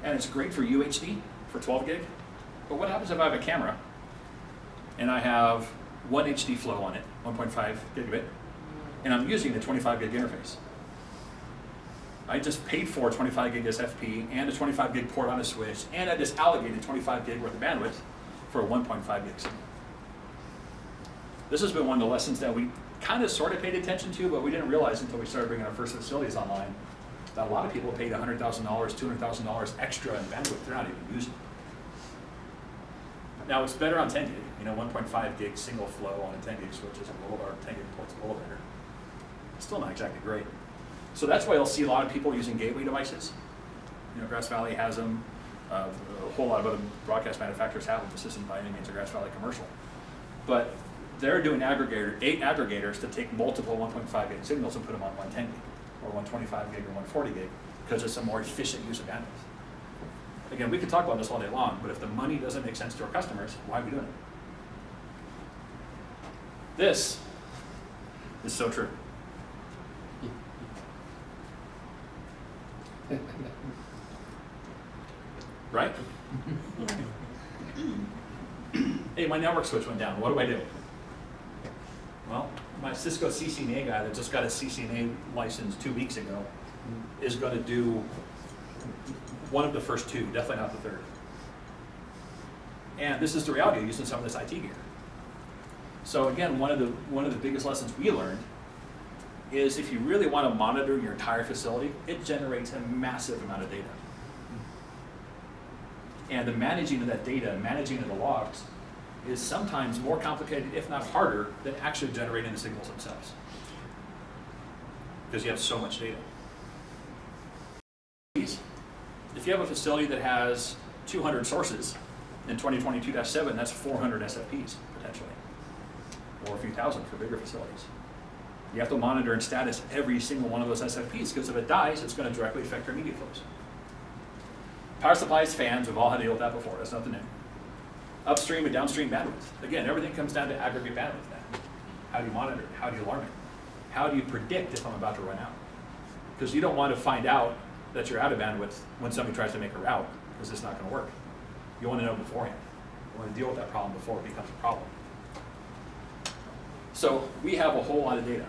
Speaker 6: and it's great for UHD for 12 gig. But what happens if I have a camera and I have one HD flow on it, 1.5 gigabit, and I'm using the 25 gig interface? I just paid for 25 gig SFP and a 25 gig port on a switch, and I just allocated 25 gig worth of bandwidth for a 1.5 gig signal. This has been one of the lessons that we kind of sort of paid attention to, but we didn't realize until we started bringing our first facilities online that a lot of people paid $100,000, $200,000 extra in bandwidth they're not even using. Now it's better on 10 gig, 1.5 gig single flow on a 10 gig switch is a little, or 10 gig port's a little better. It's still not exactly great. So that's why you'll see a lot of people using gateway devices. Grass Valley has them, a whole lot of other broadcast manufacturers have them. This isn't by any means a Grass Valley commercial. But they're doing 8 aggregators to take multiple 1.5 gig signals and put them on one 10 gig, or 125 gig or 140 gig, because it's a more efficient use of bandwidth. Again, we could talk about this all day long, but if the money doesn't make sense to our customers, why are we doing it? This is so true. Right? Hey, my network switch went down. What do I do? Well, my Cisco CCNA guy that just got a CCNA license 2 weeks ago is going to do one of the first two, definitely not the third. And this is the reality of using some of this IT gear. So again, one of the biggest lessons we learned is if you really want to monitor your entire facility, it generates a massive amount of data. And the managing of that data and managing of the logs is sometimes more complicated, if not harder, than actually generating the signals themselves. Because you have so much data. If you have a facility that has 200 sources in 2022-7, that's 400 SFPs potentially, or a few thousand for bigger facilities. You have to monitor and status every single one of those SFPs, because if it dies, it's going to directly affect your media flows. Power supplies, fans, we've all had to deal with that before. That's nothing new. Upstream and downstream bandwidth. Again, everything comes down to aggregate bandwidth now. How do you monitor it? How do you alarm it? How do you predict if I'm about to run out? Because you don't want to find out that you're out of bandwidth when somebody tries to make a route, because it's not going to work. You want to know beforehand. You want to deal with that problem before it becomes a problem. So we have a whole lot of data.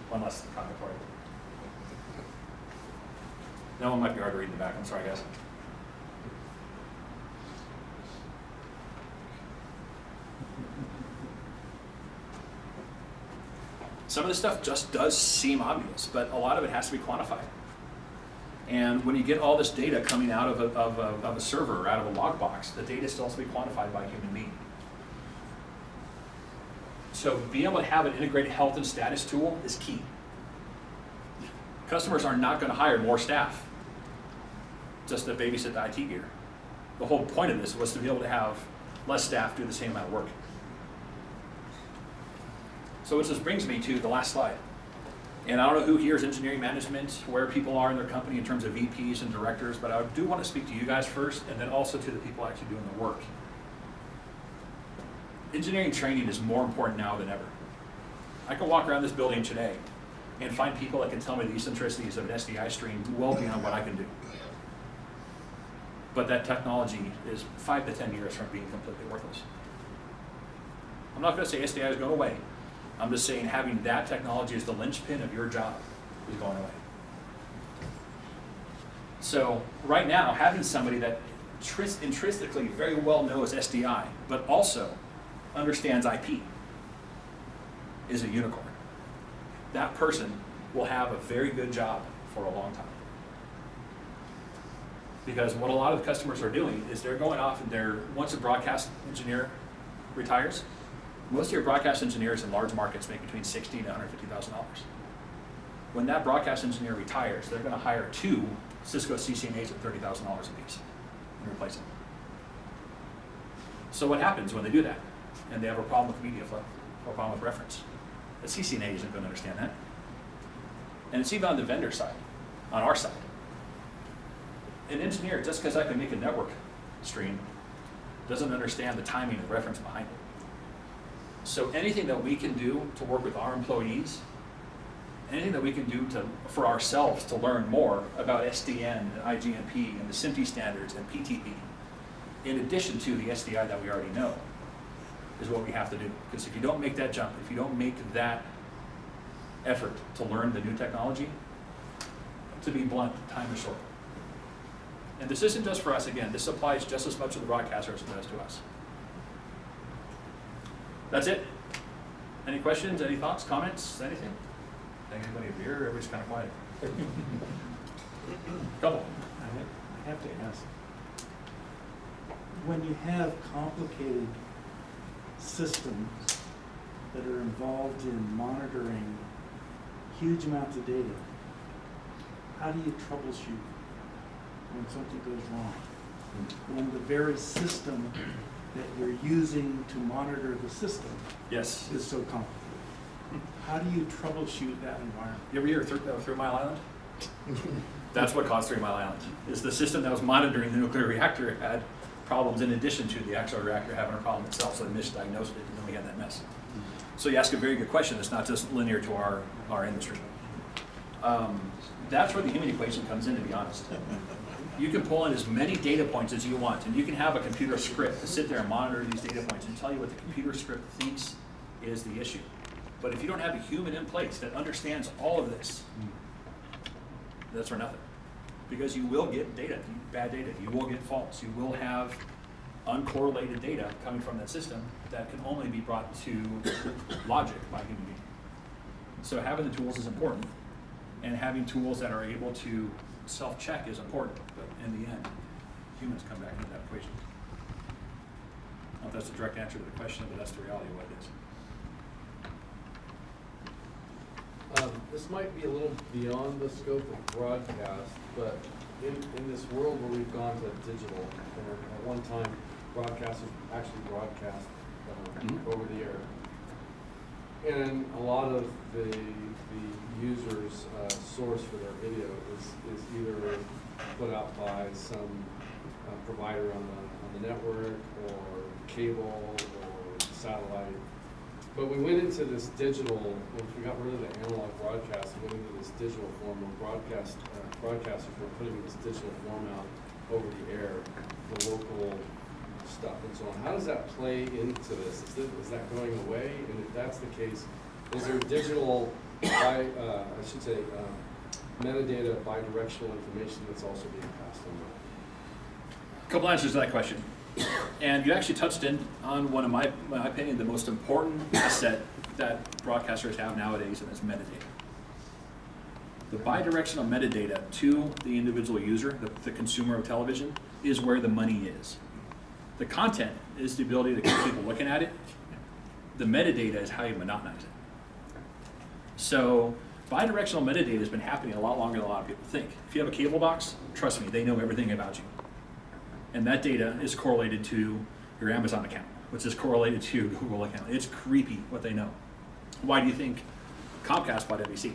Speaker 6: One last comment for you. That one might be hard to read in the back, I'm sorry, guys. Some of this stuff just does seem obvious, but a lot of it has to be quantified. And when you get all this data coming out of a server or out of a log box, the data still has to be quantified by a human being. So being able to have an integrated health and status tool is key. Customers are not going to hire more staff just to babysit the IT gear. The whole point of this was to be able to have less staff do the same amount of work. So which just brings me to the last slide. And I don't know who here is engineering management, where people are in their company in terms of VPs and directors, but I do want to speak to you guys first, and then also to the people actually doing the work. Engineering training is more important now than ever. I can walk around this building today and find people that can tell me the eccentricities of an SDI stream well beyond what I can do. But that technology is 5 to 10 years from being completely worthless. I'm not going to say SDI is going away. I'm just saying having that technology as the linchpin of your job is going away. So right now, having somebody that intrinsically very well knows SDI, but also understands IP is a unicorn. That person will have a very good job for a long time. Because what a lot of the customers are doing is they're going off and once a broadcast engineer retires, most of your broadcast engineers in large markets make between $60,000 to $150,000. When that broadcast engineer retires, they're going to hire 2 Cisco CCNAs at $30,000 a piece and replace them. So what happens when they do that? And they have a problem with media flow or a problem with reference? The CCNA isn't going to understand that. And it's even on the vendor side, on our side. An engineer, just because I can make a network stream, doesn't understand the timing and reference behind it. So anything that we can do to work with our employees, anything that we can do for ourselves to learn more about SDN and IGMP and the SMPTE standards and PTP, in addition to the SDI that we already know, is what we have to do. Because if you don't make that jump, if you don't make that effort to learn the new technology, to be blunt, time is short. And this isn't just for us, again, this applies just as much to the broadcasters as it does to us. That's it. Any questions, any thoughts, comments, anything? Think anybody a beer? Everybody's kind of quiet. Couple.
Speaker 10: I have to ask, when you have complicated systems that are involved in monitoring huge amounts of data, how do you troubleshoot when something goes wrong? When the very system that you're using to monitor the system
Speaker 6: Yes.
Speaker 10: is so complicated. How do you troubleshoot that environment?
Speaker 6: You ever hear 3 Mile Island? That's what caused 3 Mile Island. Is the system that was monitoring the nuclear reactor had problems in addition to the actual reactor having a problem itself, so they misdiagnosed it, and then we had that mess. So you ask a very good question. It's not just linear to our industry. That's where the human equation comes in, to be honest. You can pull in as many data points as you want, and you can have a computer script to sit there and monitor these data points and tell you what the computer script thinks is the issue. But if you don't have a human in place that understands all of this, that's for nothing. Because you will get data, bad data, you will get faults, you will have uncorrelated data coming from that system that can only be brought to logic by a human being. So having the tools is important, and having tools that are able to self-check is important, but in the end, humans come back into that equation. I don't know if that's a direct answer to the question, but that's the reality of what it is.
Speaker 9: This might be a little beyond the scope of broadcast, but in this world where we've gone to digital, and at one time broadcasters actually broadcast over the air, and a lot of the users' source for their video is either put out by some provider on the network or cable or satellite. But we went into this digital, once we got rid of the analog broadcast, we went into this digital form of broadcasters were putting this digital form out over the air, the local stuff and so on. How does that play into this? Is that going away? And if that's the case, is there digital, metadata, bidirectional information that's also being passed on.
Speaker 6: Couple answers to that question. And you actually touched on one of my opinion, the most important asset that broadcasters have nowadays, and that's metadata. The bidirectional metadata to the individual user, the consumer of television, is where the money is. The content is the ability to keep people looking at it. The metadata is how you monetize it. So bidirectional metadata has been happening a lot longer than a lot of people think. If you have a cable box, trust me, they know everything about you. And that data is correlated to your Amazon account, which is correlated to your Google account. It's creepy what they know. Why do you think Comcast bought NBC?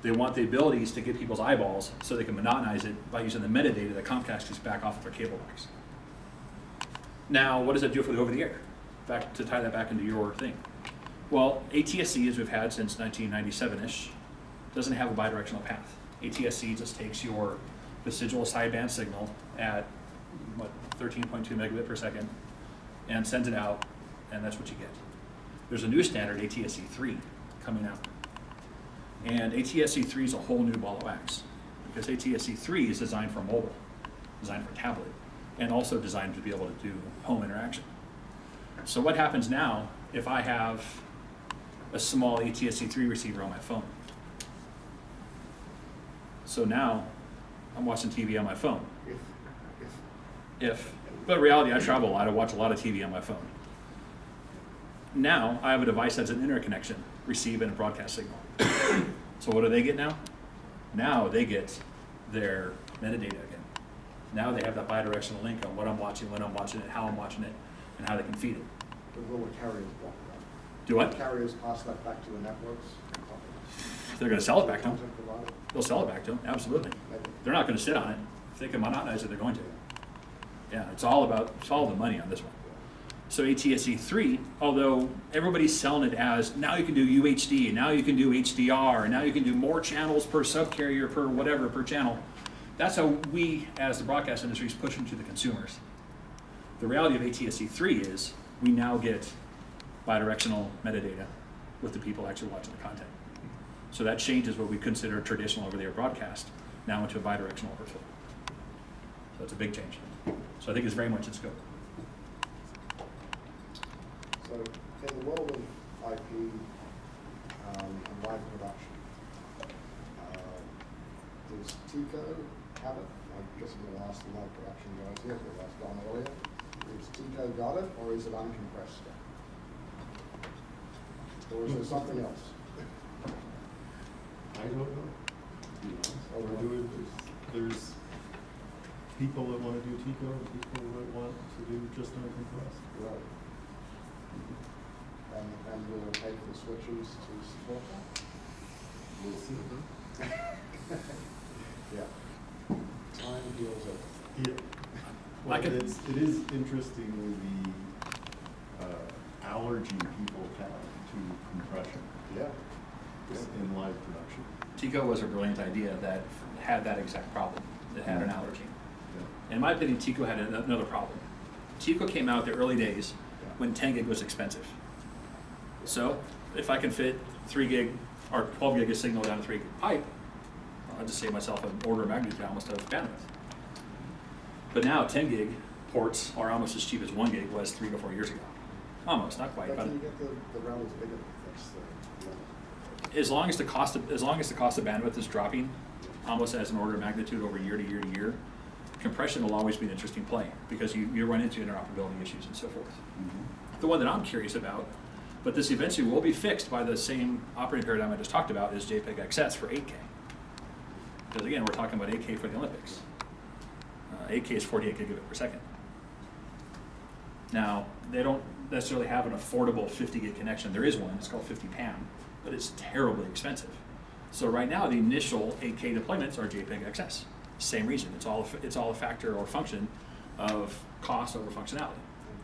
Speaker 6: They want the abilities to get people's eyeballs so they can monetize it by using the metadata that Comcast just back off of their cable box. Now, what does that do for the over-the-air? Back to tie that back into your thing. Well, ATSC, as we've had since 1997-ish, doesn't have a bidirectional path. ATSC just takes your vestigial sideband signal at, 13.2 megabit per second, and sends it out, and that's what you get. There's a new standard, ATSC 3, coming out. And ATSC 3 is a whole new ball of wax, because ATSC 3 is designed for mobile, designed for tablet, and also designed to be able to do home interaction. So what happens now if I have a small ATSC 3 receiver on my phone? So now I'm watching TV on my phone. But in reality, I travel a lot, I watch a lot of TV on my phone. Now I have a device that's an internet connection, receive and a broadcast signal. So what do they get now? Now they get their metadata again. Now they have that bidirectional link on what I'm watching, when I'm watching it, how I'm watching it, and how they can feed it.
Speaker 8: But will the carriers block that?
Speaker 6: Do what?
Speaker 8: The carriers pass that back to the networks?
Speaker 6: They're going to sell it back to them.
Speaker 8: Content provider?
Speaker 6: They'll sell it back to them, absolutely. They're not going to sit on it. If they can monetize it, they're going to. Yeah, it's all the money on this one. So ATSC 3, although everybody's selling it as now you can do UHD, and now you can do HDR, and now you can do more channels per subcarrier, per whatever, per channel. That's how we, as the broadcast industry, is pushing to the consumers. The reality of ATSC 3 is we now get bidirectional metadata with the people actually watching the content. So that changes what we consider traditional over-the-air broadcast now into a bidirectional overflow. So it's a big change. So I think it's very much in scope.
Speaker 8: So in the world of IP and live production, does TICO have it? I'm guessing we'll ask the live production guys here, but that's gone earlier. Is TICO got it, or is it uncompressed? Or is there something else?
Speaker 11: I don't know. We're doing, there's people that want to do TICO and people that want to do just uncompressed.
Speaker 8: Right. And we'll pay for the switches to support that?
Speaker 11: We'll see.
Speaker 8: Yeah. Time heals it.
Speaker 11: Yeah. Well, it is interesting with the allergy people have to compression.
Speaker 8: Yeah.
Speaker 11: In live production.
Speaker 6: TICO was a brilliant idea that had that exact problem. It had an allergy.
Speaker 11: Yeah.
Speaker 6: In my opinion, TICO had another problem. TICO came out the early days when 10 gig was expensive. So if I can fit 3 gig or 12 gig of signal down a 3 gig pipe, I'll just save myself an order of magnitude almost of bandwidth. But now 10 gig ports are almost as cheap as 1 gig was 3 to 4 years ago. Almost, not quite.
Speaker 8: But
Speaker 6: But
Speaker 8: can you get the routers bigger? That's the limit.
Speaker 6: as long as the cost of bandwidth is dropping, almost as an order of magnitude over year to year to year, compression will always be an interesting play because you run into interoperability issues and so forth. Mm-hmm. The one that I'm curious about, but this eventually will be fixed by the same operating paradigm I just talked about, is JPEG XS for 8K. Because again, we're talking about 8K for the Olympics. 8K is 48 gigabit per second. Now, they don't necessarily have an affordable 50 gig connection. There is one, it's called 50 PAM, but it's terribly expensive. So right now, the initial 8K deployments are JPEG XS. Same reason, it's all a factor or function of cost over functionality.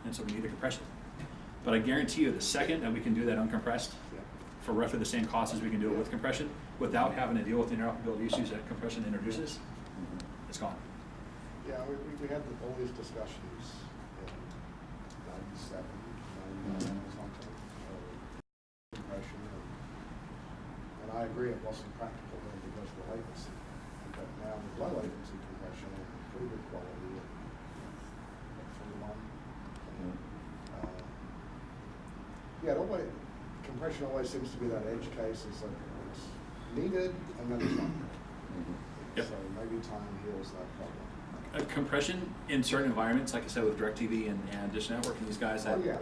Speaker 6: And so we need the compression. But I guarantee you, the second that we can do that uncompressed for roughly the same cost as we can do it with compression, without having to deal with the interoperability issues that compression introduces, it's gone.
Speaker 8: Yeah, we had all these discussions in 97, 99 or something, compression. And I agree it wasn't practical then because of the latency. But now with low latency compression and pretty good quality, yeah, it always, compression always seems to be that edge case, is that it's needed and then it's not.
Speaker 6: Yep.
Speaker 8: So maybe time heals that problem.
Speaker 6: Compression in certain environments, like I said with DirecTV and Dish Network and these guys, that
Speaker 8: Oh, yeah.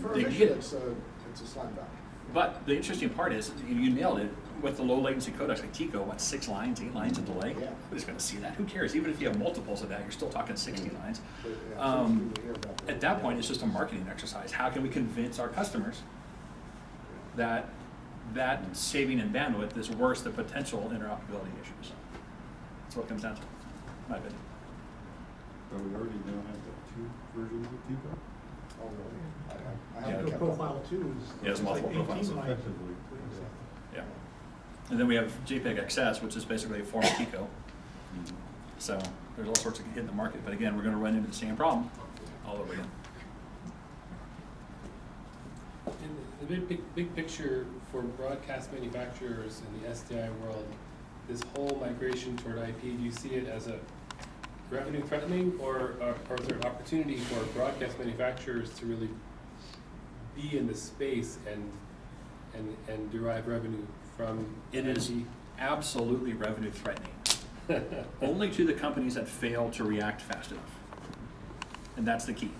Speaker 8: For
Speaker 6: they
Speaker 8: a
Speaker 6: get
Speaker 8: mission,
Speaker 6: it.
Speaker 8: it's a slam dunk.
Speaker 6: But the interesting part is, you nailed it, with the low latency codecs like Tico, what, 6 lines, 8 lines of delay?
Speaker 8: Yeah.
Speaker 6: Who's gonna see that? Who cares? Even if you have multiples of that, you're still talking 60 lines.
Speaker 8: But, yeah, it seems to be here about
Speaker 6: At that point, it's just a marketing exercise. How can we convince our customers that that saving in bandwidth is worth the potential interoperability issues? That's what it comes down to, in my opinion.
Speaker 11: But we already now have the 2 versions of TiVo.
Speaker 8: Oh, really? I
Speaker 6: Yeah.
Speaker 8: haven't
Speaker 10: The
Speaker 8: kept up.
Speaker 10: profile two is.
Speaker 6: Yeah, there's multiple
Speaker 10: like 18
Speaker 6: profiles.
Speaker 10: lines.
Speaker 11: Effectively.
Speaker 6: Yeah. And then we have JPEG XS, which is basically a form of Tico. So there's all sorts of in the market, but again, we're gonna run into the same problem all over again.
Speaker 12: In the big picture for broadcast manufacturers in the SDI world, this whole migration toward IP, do you see it as a revenue threatening, or is there an opportunity for broadcast manufacturers to really be in the space and derive revenue from
Speaker 6: It is
Speaker 12: IP?
Speaker 6: absolutely revenue threatening. Only to the companies that fail to react fast enough. And that's the key.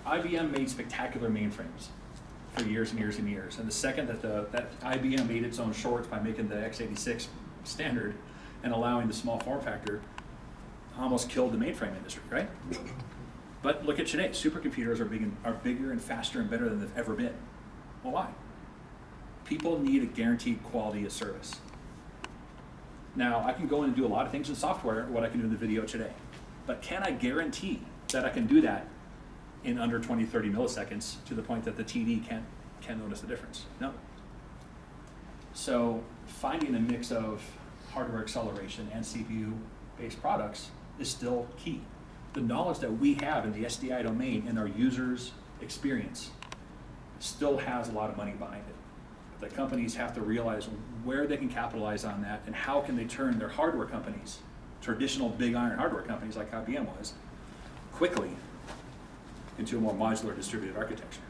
Speaker 6: IBM made spectacular mainframes for years and years and years. And the second that IBM made its own shorts by making the x86 standard and allowing the small form factor, almost killed the mainframe industry, right? But look at today, supercomputers are bigger and faster and better than they've ever been. Well, why? People need a guaranteed quality of service. Now, I can go in and do a lot of things in software, what I can do in the video today. But can I guarantee that I can do that in under 20, 30 milliseconds to the point that the TD can't notice the difference? No. So finding a mix of hardware acceleration and CPU-based products is still key. The knowledge that we have in the SDI domain and our users' experience still has a lot of money behind it. The companies have to realize where they can capitalize on that and how can they turn their hardware companies, traditional big iron hardware companies like IBM was, quickly into a more modular distributed architecture.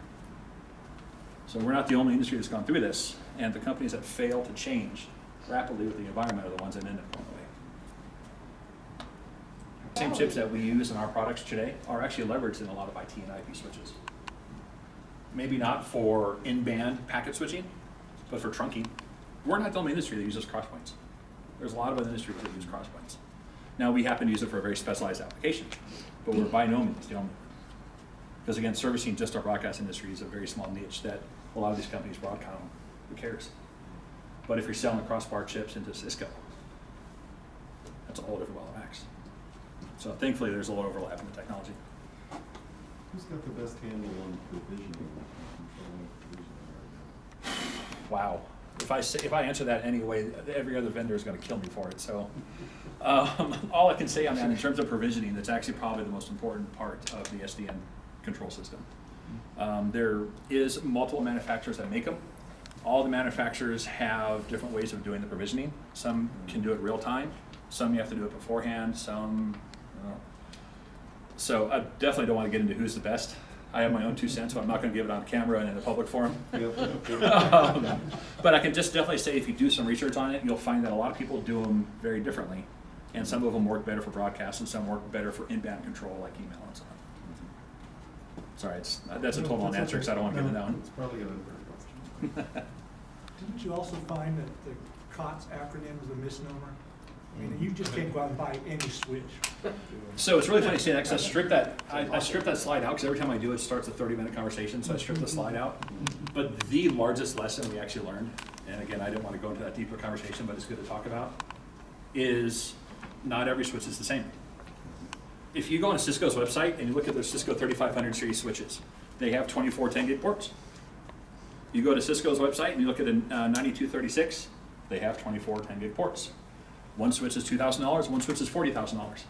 Speaker 6: So we're not the only industry that's gone through this, and the companies that fail to change rapidly with the environment are the ones that end up going away. Same chips that we use in our products today are actually leveraged in a lot of IT and IP switches. Maybe not for in-band packet switching, but for trunking. We're not the only industry that uses crosspoints. There's a lot of other industries that use crosspoints. Now, we happen to use it for a very specialized application, but we're by no means the only one. Because again, servicing just our broadcast industry is a very small niche that a lot of these companies, Broadcom, who cares? But if you're selling crossbar chips into Cisco, that's a whole different ball of wax. So thankfully, there's a lot of overlap in the technology.
Speaker 11: Who's got the best handle on provisioning? Controlling provisioning right now?
Speaker 6: Wow. If I answer that anyway, every other vendor is going to kill me for it. So all I can say on that in terms of provisioning, that's actually probably the most important part of the SDN control system. There is multiple manufacturers that make them. All the manufacturers have different ways of doing the provisioning. Some can do it real time. Some you have to do it beforehand. Some, so I definitely don't want to get into who's the best. I have my own 2 cents, but I'm not going to give it on camera and in a public forum. But I can just definitely say if you do some research on it, you'll find that a lot of people do them very differently. And some of them work better for broadcast and some work better for inbound control like email and so on. Sorry, that's a total unanswer because I don't want to get into that one.
Speaker 11: It's probably an unfair question.
Speaker 10: Didn't you also find that the COTS acronym is a misnomer? I mean, you just can't go out and buy any switch.
Speaker 6: So it's really funny seeing that because I stripped that slide out because every time I do it, it starts a 30-minute conversation, so I stripped the slide out. But the largest lesson we actually learned, and again, I didn't want to go into that deeper conversation, but it's good to talk about, is not every switch is the same. If you go on Cisco's website and you look at their Cisco 3500 series switches, they have 24 10 gig ports. You go to Cisco's website and you look at a 9236, they have 24 10 gig ports. One switch is $2,000, one switch is $40,000.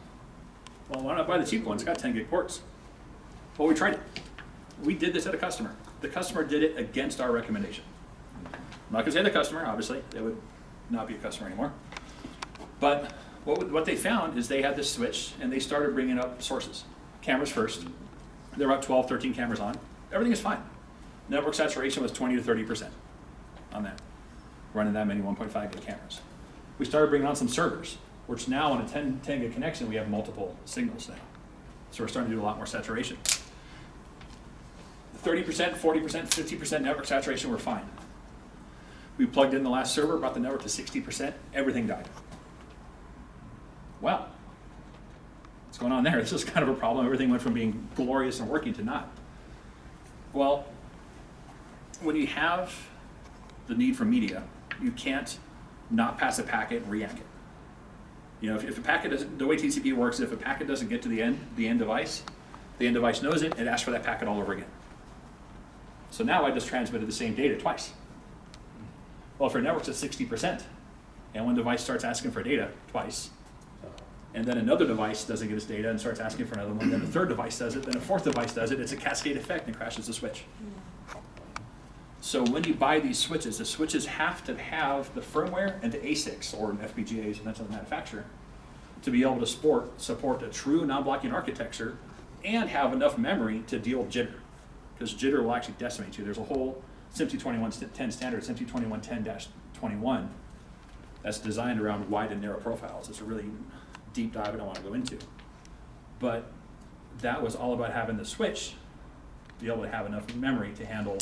Speaker 6: Well, why not buy the cheap one? It's got 10 gig ports. Well, we tried it. We did this at a customer. The customer did it against our recommendation. I'm not gonna say the customer, obviously, they would not be a customer anymore. But what they found is they had this switch and they started bringing up sources. Cameras first. There were about 12, 13 cameras on. Everything is fine. Network saturation was 20 to 30% on that, running that many 1.5 gig cameras. We started bringing on some servers, which now on a 10 gig connection, we have multiple signals now. So we're starting to do a lot more saturation. 30%, 40%, 50% network saturation were fine. We plugged in the last server, brought the network to 60%, everything died. Well, what's going on there? This is kind of a problem. Everything went from being glorious and working to not. Well, when you have the need for media, you can't not pass a packet and re-yank it. You know, if a packet doesn't, the way TCP works, if a packet doesn't get to the end device knows it, it asks for that packet all over again. So now I just transmitted the same data twice. Well, if your network's at 60%, and one device starts asking for data twice, and then another device doesn't get its data and starts asking for another one, then a third device does it, then a fourth device does it, it's a cascade effect and crashes the switch. So when you buy these switches, the switches have to have the firmware and the ASICs, or FPGAs, and that's on the manufacturer, to be able to support a true non-blocking architecture and have enough memory to deal with jitter. Because jitter will actually decimate you. There's a whole SMPTE 2110 standard, SMPTE 2110-21, that's designed around wide and narrow profiles. It's a really deep dive I don't want to go into. But that was all about having the switch be able to have enough memory to handle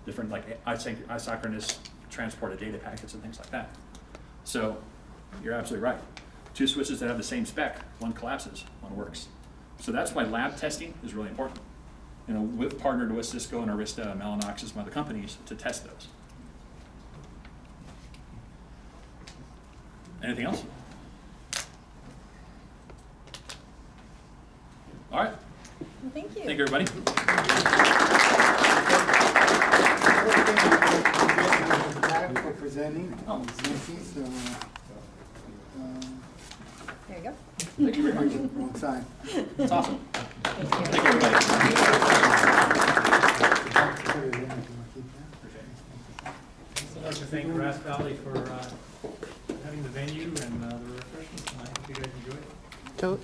Speaker 6: different, like asynchronous transport of data packets and things like that. So you're absolutely right. Two switches that have the same spec, one collapses, one works. So that's why lab testing is really important. You know, we've partnered with Cisco and Arista and Mellanox and some other companies to test those. Anything else? All right.
Speaker 2: Well, thank you.
Speaker 6: Thank you, everybody.
Speaker 1: For presenting, Nancy, so,
Speaker 2: There you go.
Speaker 6: Thank you very much.
Speaker 1: wrong side.
Speaker 6: That's awesome.
Speaker 2: Thank
Speaker 6: Thank you, everybody.
Speaker 1: Put it in if you want to keep that.
Speaker 4: So I'd like to thank Grass Valley for having the venue and the refreshments tonight. Hope you guys enjoyed it.
Speaker 5: Tote.